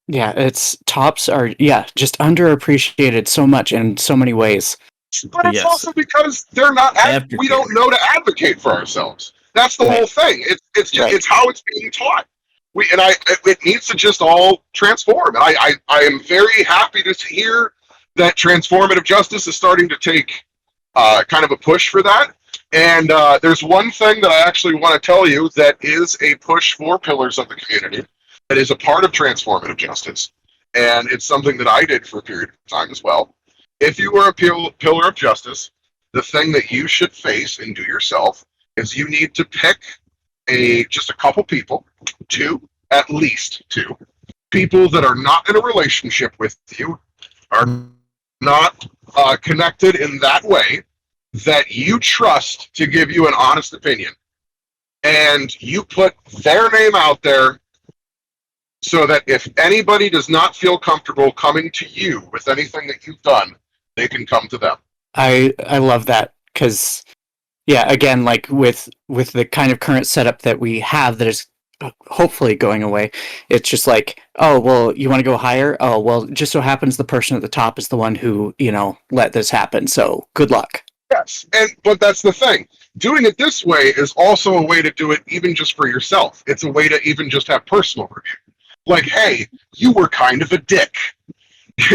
Yeah, it's tops are, yeah, just underappreciated so much in so many ways.
But it's
Yes.
also because they're not.
Aftercare.
We don't know to advocate for ourselves. That's the
Right.
whole thing. It's just
Right.
it's how it's being taught. It needs to just all transform. And I am very happy to hear that transformative justice is starting to take kind of a push for that. And there's one thing that I actually want to tell you that is a push for pillars of the community that is a part of transformative justice. And it's something that I did for a period of time as well. If you were a pillar of justice, the thing that you should face and do yourself is you need to pick just a couple people, at least two people that are not in a relationship with you, are not connected in that way, that you trust to give you an honest opinion. And you put their name out there so that if anybody does not feel comfortable coming to you with anything that you've done, they can come to them.
I love that, because, yeah, again, like, with the kind of current setup that we have that is hopefully going away, it's just like, oh, well, you want to go higher? Oh, well, it just so happens the person at the top is the one who, you know, let this happen, so good luck.
Yes, but that's the thing. Doing it this way is also a way to do it even just for yourself. It's a way to even just have personal review. Like, hey, you were kind of a dick.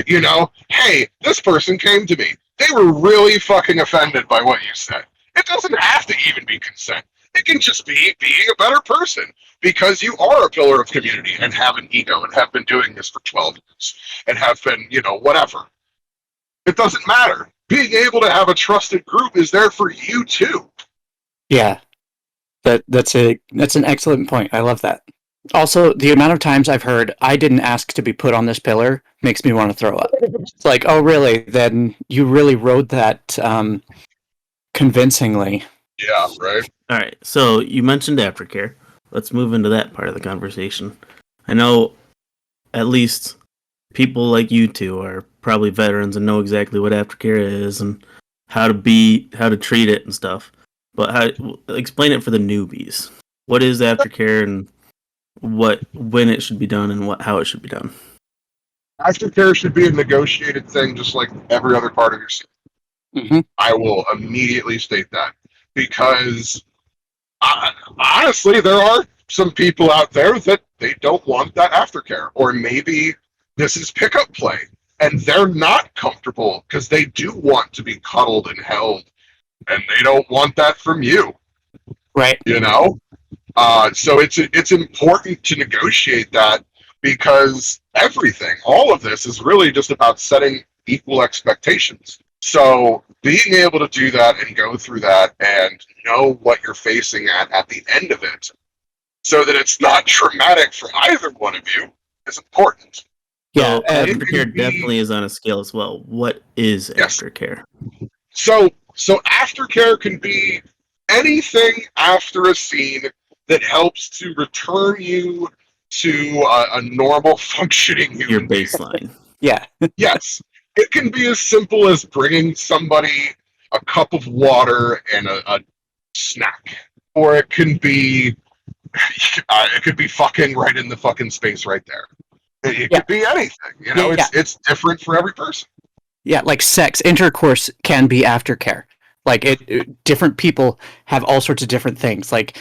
You know, hey, this person came to me. they were really fucking offended by what you said. It doesn't have to even be consent. It can just be being a better person because you are a pillar of community and have an ego and have been doing this for 12 years and have been, whatever. It doesn't matter. Being able to have a trusted group is there for you too.
Yeah. That's an excellent point. I love that. Also, the amount of times I've heard I didn't ask to be put on this pillar makes me want to throw up. It's like, oh really? Then you really rode that convincingly.
Yeah, right.
All right, so you mentioned aftercare. Let's move into that part of the conversation. I know at least people like you two are probably veterans and know exactly what aftercare is and how to treat it and stuff. But explain it for the newbies. What is aftercare and when it should be done and how it should be done?
Aftercare should be a negotiated thing, just like every other part of your scene.
Mm-hmm.
I will immediately state that because honestly, there are some people out there that they don't want that aftercare, or maybe this is pickup play and they're not comfortable because they do want to be cuddled and held, and they don't want that from you.
Right.
So it's important to negotiate that because all of this is really just about setting equal expectations. So being able to do that and go through that and know what you're facing at the end of it so that it's not traumatic for either one of you is important.
Yeah,
so aftercare definitely is on a scale as well. What is aftercare?
So aftercare can be anything after a scene that helps to return you to a normal functioning human
Your
being.
baseline.
Yeah.
Yes. It can be as simple as bringing somebody a cup of water and a snack. Or it can be fucking right in the fucking space right there. It could be anything. It's different for every person.
Yeah, like sex, intercourse can be aftercare. Like different people have all sorts of different things. Like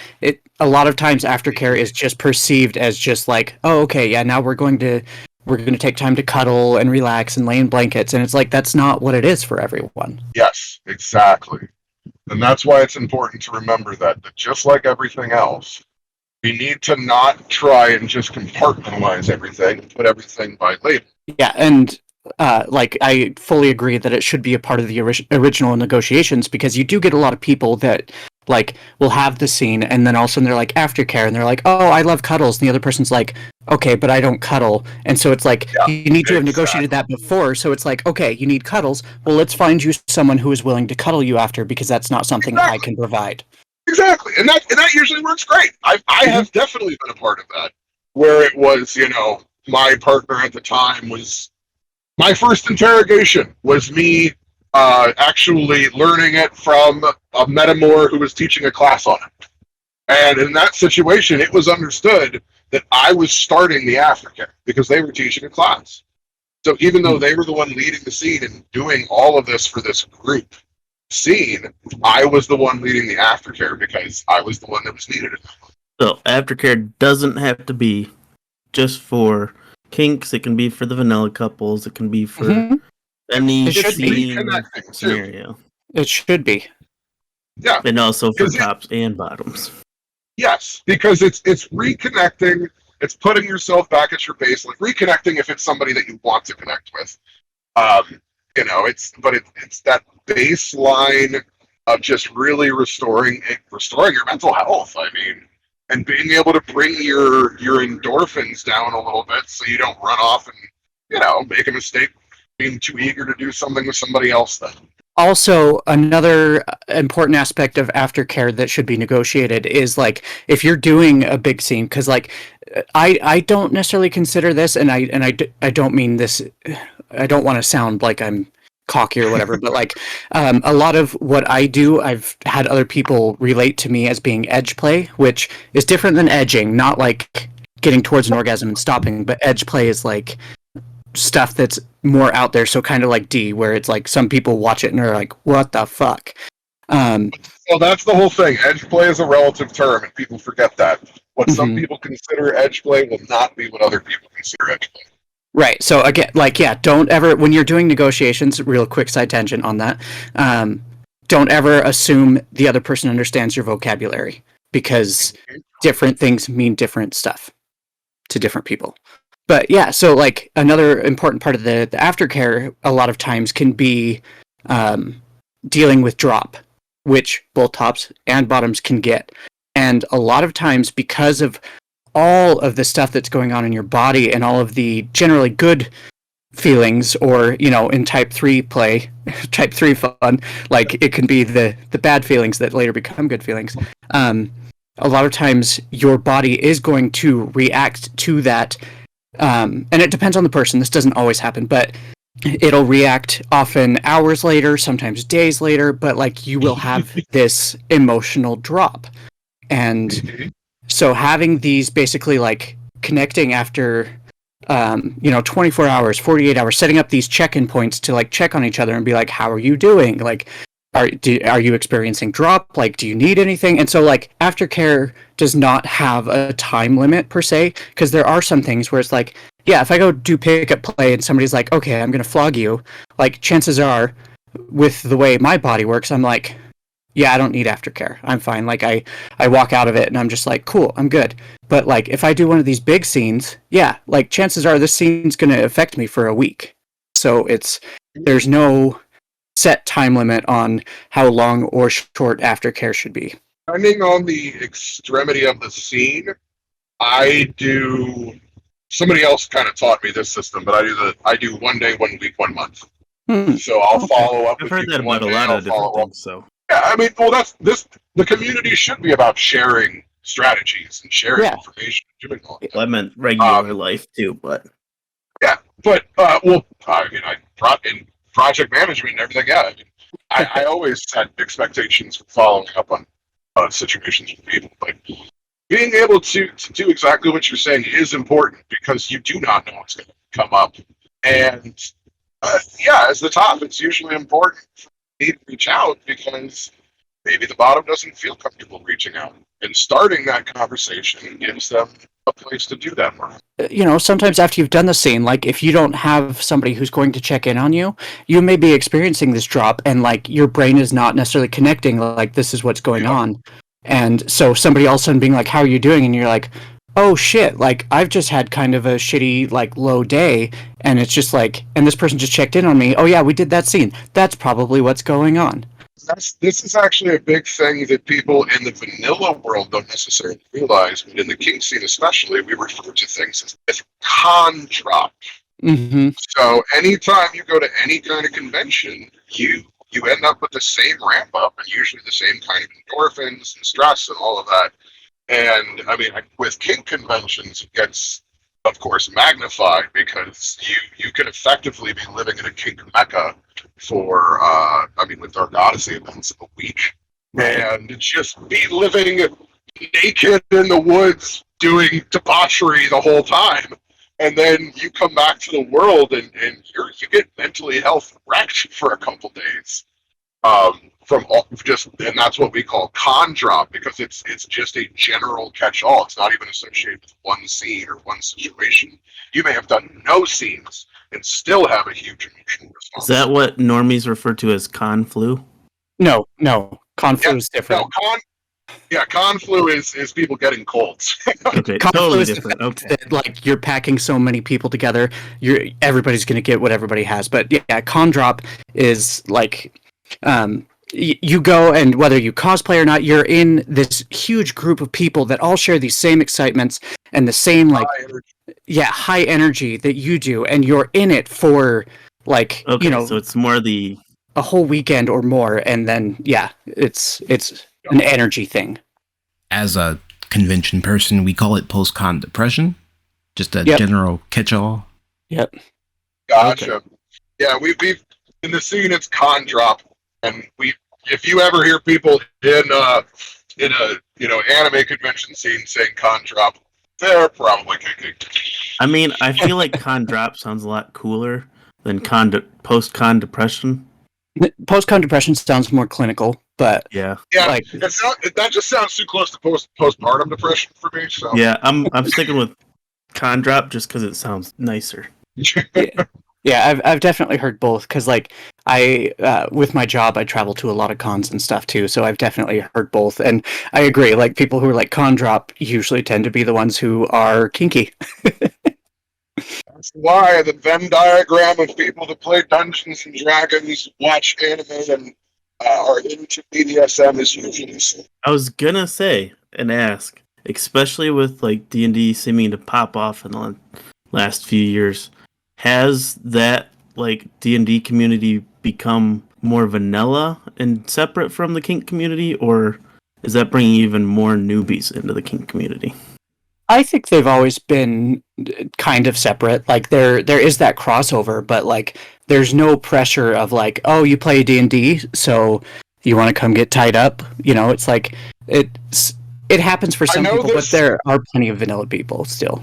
a lot of times aftercare is just perceived as just like, oh, okay, yeah, now we're going to take time to cuddle and relax and lay in blankets, and it's like that's not what it is for everyone.
Yes, exactly. And that's why it's important to remember that just like everything else, we need to not try and just compartmentalize everything and put everything by label.
Yeah, and I fully agree that it should be a part of the original negotiations, because you do get a lot of people that will have the scene and then all of a sudden they're like aftercare and they're like, oh, I love cuddles, and the other person's like, okay, but I don't cuddle, and so it's like you need to have negotiated that before. So it's like, okay, you need cuddles, well, let's find you someone who is willing to cuddle you after, because that's not something I can provide.
Exactly, and that usually works great. I have definitely been a part of that, where it was, my partner at the time was. My first interrogation was me actually learning it from a metamor who was teaching a class on it. And in that situation, it was understood that I was starting the aftercare because they were teaching a class. So even though they were the one leading the scene and doing all of this for this group scene, I was the one leading the aftercare because I was the one that was needed.
So aftercare doesn't have to be just for kinks. It can be for the vanilla couples. It can be for any scenario.
It should be.
Yeah,
and also for tops and bottoms.
Yes, because it's reconnecting. It's putting yourself back at your base, like reconnecting if it's somebody that you want to connect with. It's that baseline of just really restoring your mental health. I mean, and being able to bring your endorphins down a little bit so you don't run off and make a mistake being too eager to do something with somebody else. Then
also, another important aspect of aftercare that should be negotiated is if you're doing a big scene, because I don't necessarily consider this, and I don't mean this. I don't want to sound like I'm cocky or whatever, but a lot of what I do, I've had other people relate to me as being edge play, which is different than edging, not getting towards an orgasm and stopping, but edge play is stuff that's more out there, so kind of like D, where it's some people watch it and they're like, what the fuck?
Well, that's the whole thing. Edge play is a relative term, and people forget that. What some people consider edge play will not be what other people consider edge play.
Right. So again, like, yeah, don't ever, when you're doing negotiations, real quick side tangent on that, don't ever assume the other person understands your vocabulary, because different things mean different stuff to different people. But yeah, so like another important part of the aftercare a lot of times can be dealing with drop, which both tops and bottoms can get. And a lot of times, because of all of the stuff that's going on in your body and all of the generally good feelings, or, you know, in type 3 play, type 3 fun, like it can be the bad feelings that later become good feelings. A lot of times your body is going to react to that. And it depends on the person. This doesn't always happen, but it'll react often hours later, sometimes days later, but like you will have this emotional drop. And so having these basically like connecting after, 24 hours, 48 hours, setting up these check-in points to like check on each other and be like, how are you doing? Like, are you experiencing drop? Like, do you need anything? And so like aftercare does not have a time limit per se, because there are some things where it's like, yeah, if I go do pick up play and somebody's like, okay, I'm going to flog you, like chances are with the way my body works, I'm like, yeah, I don't need aftercare. I'm fine. Like I walk out of it and I'm just like, cool, I'm good. But like if I do one of these big scenes, yeah, like chances are this scene's going to affect me for a week. So there's no set time limit on how long or short aftercare should be.
Depending on the extremity of the scene, I do. Somebody else kind of taught me this system, but I do 1 day, 1 week, 1 month. So I'll follow up.
I've
with
heard
you
that about a
one day,
lot
I'll
of different
follow up.
things. So
Yeah, I mean, well, that's this. The community should be about sharing strategies and sharing information, doing all that.
well, I meant regular life too, but
Yeah, but I mean, in project management and everything. Yeah, I mean, I always set expectations for following up on situations with people. But being able to do exactly what you're saying is important, because you do not know what's going to come up. And as the top, it's usually important for me to reach out, because maybe the bottom doesn't feel comfortable reaching out, and starting that conversation gives them a place to do that more.
Sometimes after you've done the scene, like if you don't have somebody who's going to check in on you, you may be experiencing this drop and like your brain is not necessarily connecting, like this is what's going on. And so somebody all of a sudden being like, how are you doing? And you're like, oh shit, like I've just had kind of a shitty, like low day. And it's just like, and this person just checked in on me. Oh yeah, we did that scene. That's probably what's going on.
This is actually a big thing that people in the vanilla world don't necessarily realize, but in the kink scene especially, we refer to things as con drop.
Mm-hmm.
So anytime you go to any kind of convention, you end up with the same ramp up, and usually the same kind of endorphins and stress and all of that. And I mean, with kink conventions, it gets, of course, magnified, because you can effectively be living in a kink mecca for, with Dark Odyssey events a week, and just be living naked in the woods doing debauchery the whole time. And then you come back to the world and you get mentally health wrecked for a couple days. And that's what we call con drop, because it's just a general catch-all. It's not even associated with one scene or one situation. You may have done no scenes and still have a huge emotional response.
is that what normies refer to as con flu?
No, con flu is different.
Con flu is people getting colds.
Okay,
Con
totally
flu is
different. Okay.
that, like you're packing so many people together, everybody's going to get what everybody has. But yeah, con drop is like you go, and whether you cosplay or not, you're in this huge group of people that all share these same excitements and the same high energy that you do, and you're in it for like
so it's more
a whole weekend or more, and then it's an energy thing.
As a convention person, we call it post-con depression. Just a general catch-all.
Yep.
Gotcha. Okay. Yeah, we've in the scene, it's con drop, and if you ever hear people in a anime convention scene saying con drop, they're probably kicking.
I mean, I feel like con drop sounds a lot cooler than post-con depression.
Post-con depression sounds more clinical, but
that just sounds too close to postpartum depression for me. So
yeah, I'm sticking with con drop just because it sounds nicer.
Yeah, I've definitely heard both because like I with my job I travel to a lot of cons and stuff too, so I've definitely heard both, and I agree. Like people who are like con drop usually tend to be the ones who are kinky.
That's why the Venn diagram of people that play Dungeons and Dragons, watch anime, and are into BDSM is usually so.
I was gonna say and ask, especially with like D&D seeming to pop off in the last few years, has that like D&D community become more vanilla and separate from the kink community, or is that bringing even more newbies into the kink community?
I think they've always been kind of separate. Like there is that crossover, but like there's no pressure of like, oh, you play D&D, so you want to come get tied up. You know, it's like it happens for some people, but there are plenty of vanilla people still.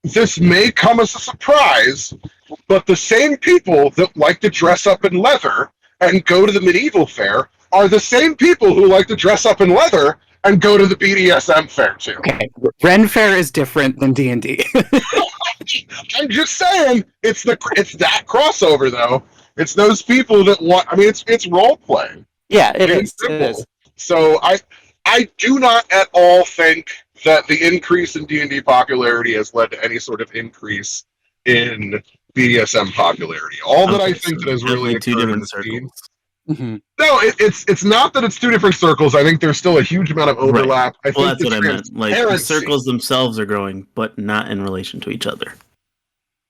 This may come as a surprise, but the same people that like to dress up in leather and go to the medieval fair are the same people who like to dress up in leather and go to the BDSM fair too.
Okay, Ren Fair is different than D&D.
I'm just saying, it's that crossover though. It's those people that want. I mean, it's role playing.
Yeah, it is.
So I do not at all think that the increase in D&D popularity has led to any sort of increase in BDSM popularity. All that I think that is really
two different circles.
Mm-hmm.
No, it's not that it's two different circles. I think there's still a huge amount of overlap.
Right. Well, that's what I meant. Like the circles themselves are growing, but not in relation to each other.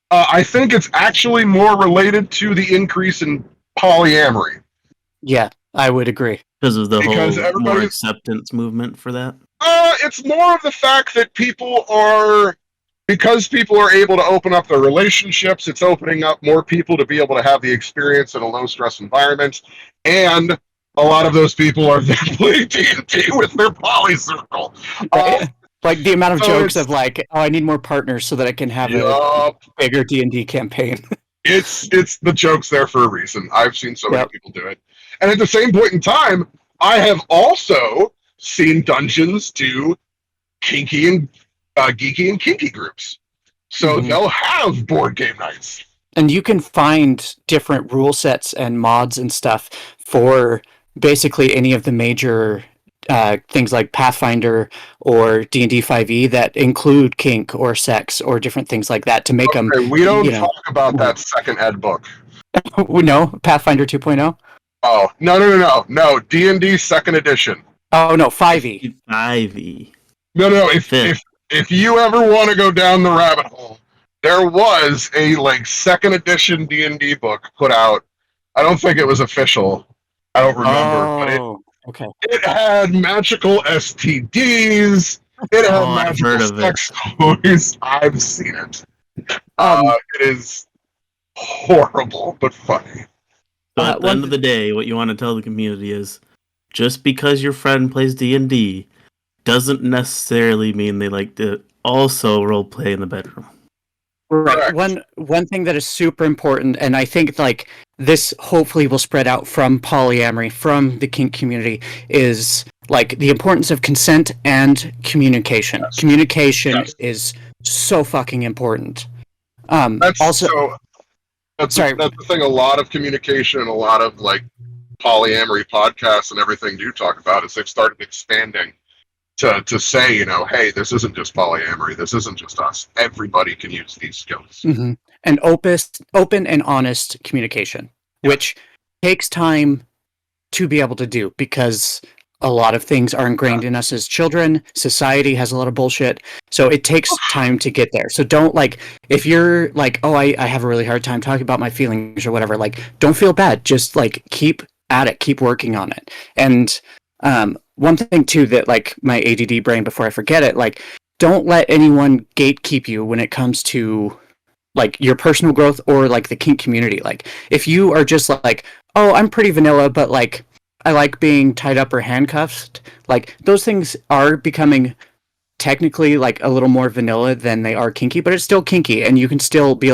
I think it's actually more related to the increase in polyamory.
Yeah, I would agree.
Because of the whole more acceptance movement for that?
It's more of the fact that people are able to open up their relationships, it's opening up more people to be able to have the experience in a low-stress environment, and a lot of those people are then playing D&D with their poly circle.
Like the amount of jokes of like, oh, I need more partners so that I can have a bigger D&D campaign.
It's the joke's there for a reason. I've seen so many people do it. And at the same point in time, I have also seen dungeons do kinky and geeky and kinky groups. So they'll have board game nights.
And you can find different rule sets and mods and stuff for basically any of the major things like Pathfinder or D&D 5e that include kink or sex or different things like that to make them...
We don't talk about that second ed book.
No? Pathfinder 2.0?
Oh, no. D&D second edition.
Oh, no, 5e.
5e.
No, if you ever want to go down the rabbit hole, there was a second edition D&D book put out. I don't think it was official. I don't remember, but it had magical STDs. It had magical sex toys. I've seen it. It is horrible, but funny.
So at the end of the day, what you want to tell the community is, just because your friend plays D&D doesn't necessarily mean they like to also role play in the bedroom.
Right. One thing that is super important, and I think like this hopefully will spread out from polyamory, from the kink community, is like the importance of consent and communication. Yes. Communication is so fucking important. That's the
thing. A lot of communication and a lot of polyamory podcasts and everything do talk about is they've started expanding to say, hey, this isn't just polyamory. This isn't just us. Everybody can use these skills.
Mm-hmm. And open and honest communication, which takes time to be able to do because a lot of things are ingrained in us as children. Society has a lot of bullshit. So it takes time to get there. So don't if you're oh, I have a really hard time talking about my feelings or whatever, don't feel bad. Just keep at it, keep working on it. And one thing too that my ADD brain, before I forget it, don't let anyone gatekeep you when it comes to your personal growth or the kink community. If you are just oh, I'm pretty vanilla, but I like being tied up or handcuffed, those things are becoming technically a little more vanilla than they are kinky, but it's still kinky, and you can still be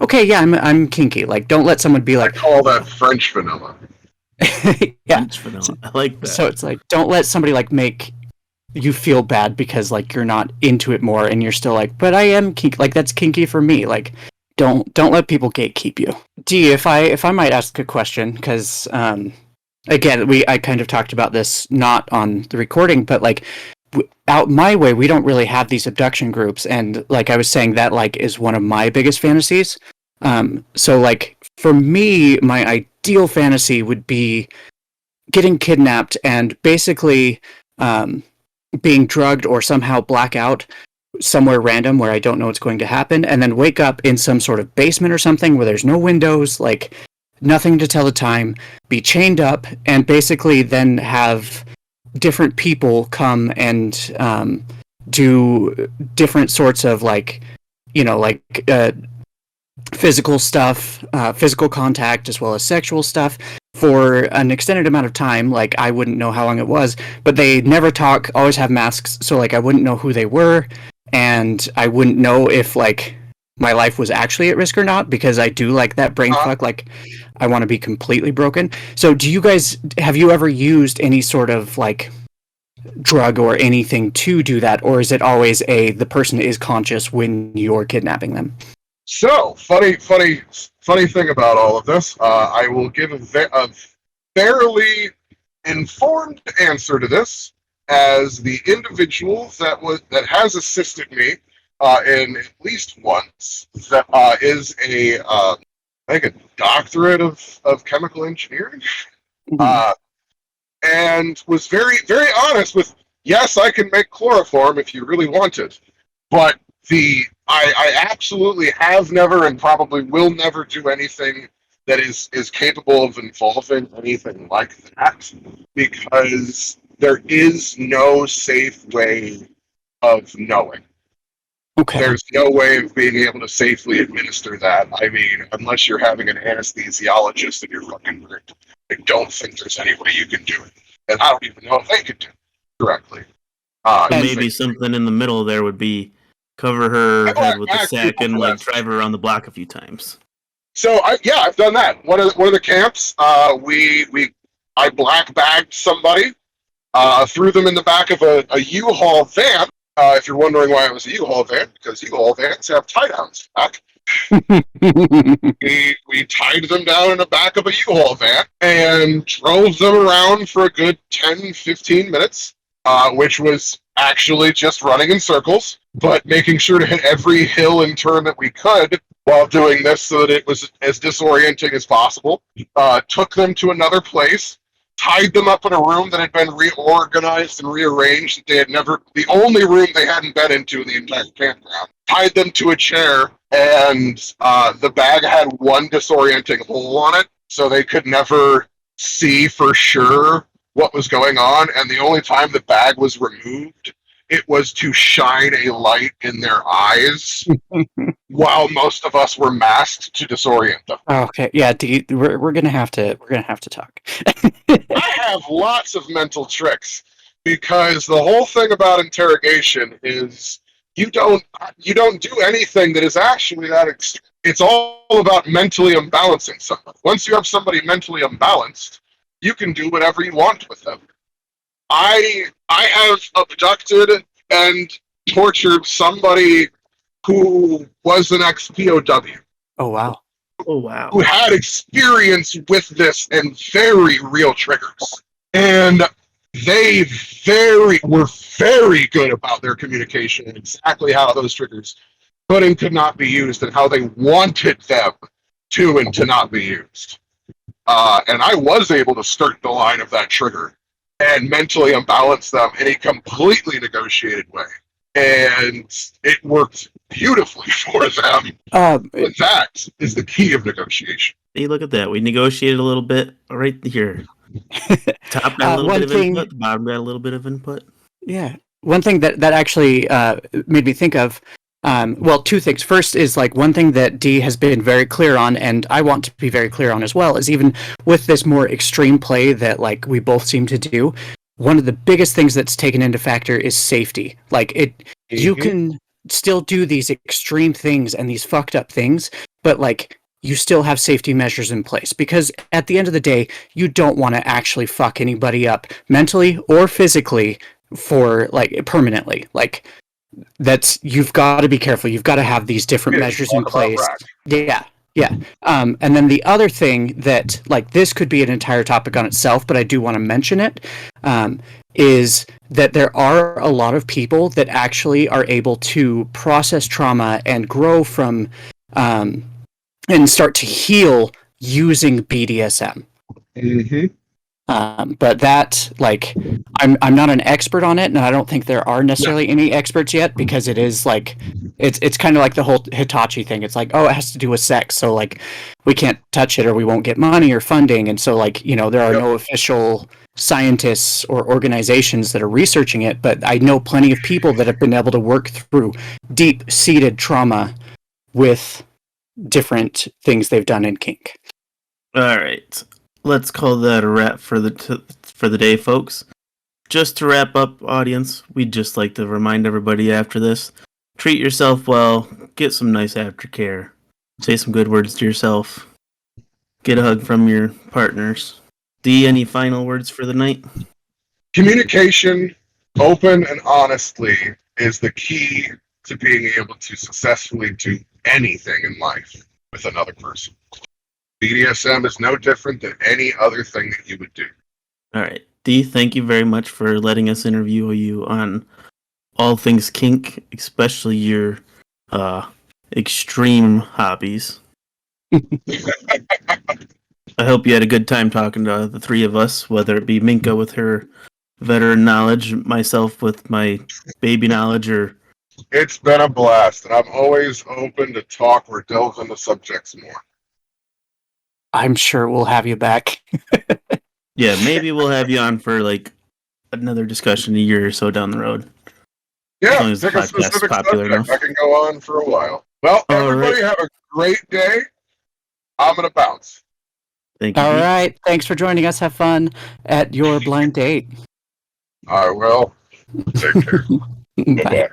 okay, yeah, I'm kinky. Don't let someone be
I call that French vanilla.
Yeah.
French vanilla. I like that.
So it's don't let somebody make you feel bad because you're not into it more and you're still but I am kinky, that's kinky for me. Don't let people gatekeep you. Dee, if I might ask a question, because again, I kind of talked about this not on the recording, but like out my way, we don't really have these abduction groups, and like I was saying, that like is one of my biggest fantasies. So like for me, my ideal fantasy would be getting kidnapped and basically being drugged or somehow black out somewhere random where I don't know what's going to happen, and then wake up in some sort of basement or something where there's no windows, like nothing to tell the time, be chained up, and basically then have different people come and do different sorts of like, you know, like physical stuff, physical contact, as well as sexual stuff for an extended amount of time. Like, I wouldn't know how long it was, but they never talk, always have masks, so like I wouldn't know who they were, and I wouldn't know if like my life was actually at risk or not, because I do like that brain fuck, like I want to be completely broken. So have you ever used any sort of like drug or anything to do that, or is it always the person is conscious when you're kidnapping them?
So, funny thing about all of this. I will give a fairly informed answer to this, as the individual that has assisted me in at least once, that is I think a doctorate of chemical engineering, and was very, very honest with, yes, I can make chloroform if you really want it, but I absolutely have never and probably will never do anything that is capable of involving anything like that, because there is no safe way of knowing.
Okay.
There's no way of being able to safely administer that. I mean, unless you're having an anesthesiologist and you're fucking hurt, I don't think there's any way you can do it. And I don't even know if they can do it correctly.
Maybe something in the middle there would be cover her head with the sack and like drive her around the block a few times.
So I've done that. One of the camps, I black bagged somebody, threw them in the back of a U-Haul van. If you're wondering why it was a U-Haul van, because U-Haul vans have tie-downs back. we tied them down in the back of a U-Haul van and drove them around for a good 10-15 minutes, which was actually just running in circles, but making sure to hit every hill and turn that we could while doing this, so that it was as disorienting as possible. Took them to another place, tied them up in a room that had been reorganized and rearranged. The only room they hadn't been into in the entire campground. Tied them to a chair, and the bag had one disorienting hole on it, so they could never see for sure what was going on. And the only time the bag was removed, it was to shine a light in their eyes while most of us were masked to disorient them.
Okay, yeah, we're gonna have to talk.
I have lots of mental tricks, because the whole thing about interrogation is you don't do anything that is actually that extreme. It's all about mentally unbalancing somebody. Once you have somebody mentally unbalanced, you can do whatever you want with them. I have abducted and tortured somebody who was an ex-POW.
Oh wow.
Oh wow.
Who had experience with this and very real triggers. And they were very good about their communication and exactly how those triggers could and could not be used, and how they wanted them to and to not be used. And I was able to skirt the line of that trigger and mentally unbalance them in a completely negotiated way. And it worked beautifully for them. But that is the key of negotiation.
Hey, look at that. We negotiated a little bit right here. Top got a little bit of input, the bottom got a little bit of input.
Yeah. One thing that actually made me think of, well, two things. First is like one thing that Dee has been very clear on, and I want to be very clear on as well, is even with this more extreme play that like we both seem to do, one of the biggest things that's taken into factor is safety. Like you can still do these extreme things and these fucked up things, but like you still have safety measures in place, because at the end of the day, you don't want to actually fuck anybody up mentally or physically for like permanently. Like you've got to be careful. You've got to have these different
Yeah,
measures
talk
in
about
place.
rack.
Yeah, yeah. And then the other thing that, like, this could be an entire topic on itself, but I do want to mention it, is that there are a lot of people that actually are able to process trauma and grow from, and start to heal using BDSM.
Mm-hmm.
But that, like, I'm not an expert on it, and I don't think there are necessarily any experts yet, because it is like it's kind of like the whole Hitachi thing. It's like, oh, it has to do with sex, so like we can't touch it or we won't get money or funding, and so, like, there are no official scientists or organizations that are researching it. But I know plenty of people that have been able to work through deep-seated trauma with different things they've done in kink.
All right, let's call that a wrap for the day, folks. Just to wrap up, audience, we'd just like to remind everybody after this: treat yourself well, get some nice aftercare, say some good words to yourself, get a hug from your partners. D, any final words for the night?
Communication, open and honestly, is the key to being able to successfully do anything in life with another person. BDSM is no different than any other thing that you would do.
All right, D, thank you very much for letting us interview you on all things kink, especially your extreme hobbies. I hope you had a good time talking to the three of us, whether it be Minka with her veteran knowledge, myself with my baby knowledge, or...
It's been a blast, and I'm always open to talk or delve into subjects more.
I'm sure we'll have you back.
Yeah, maybe we'll have you on for like another discussion a year or so down the road. As long
Yeah,
as the
pick a
podcast's
specific
popular
subject.
enough.
I can go on for a while. Well,
All
everybody
right.
have a great day. I'm going to bounce.
Thank you.
All
D.
right. Thanks for joining us. Have fun at your blind date.
I will. Take care.
Bye.
Bye-bye.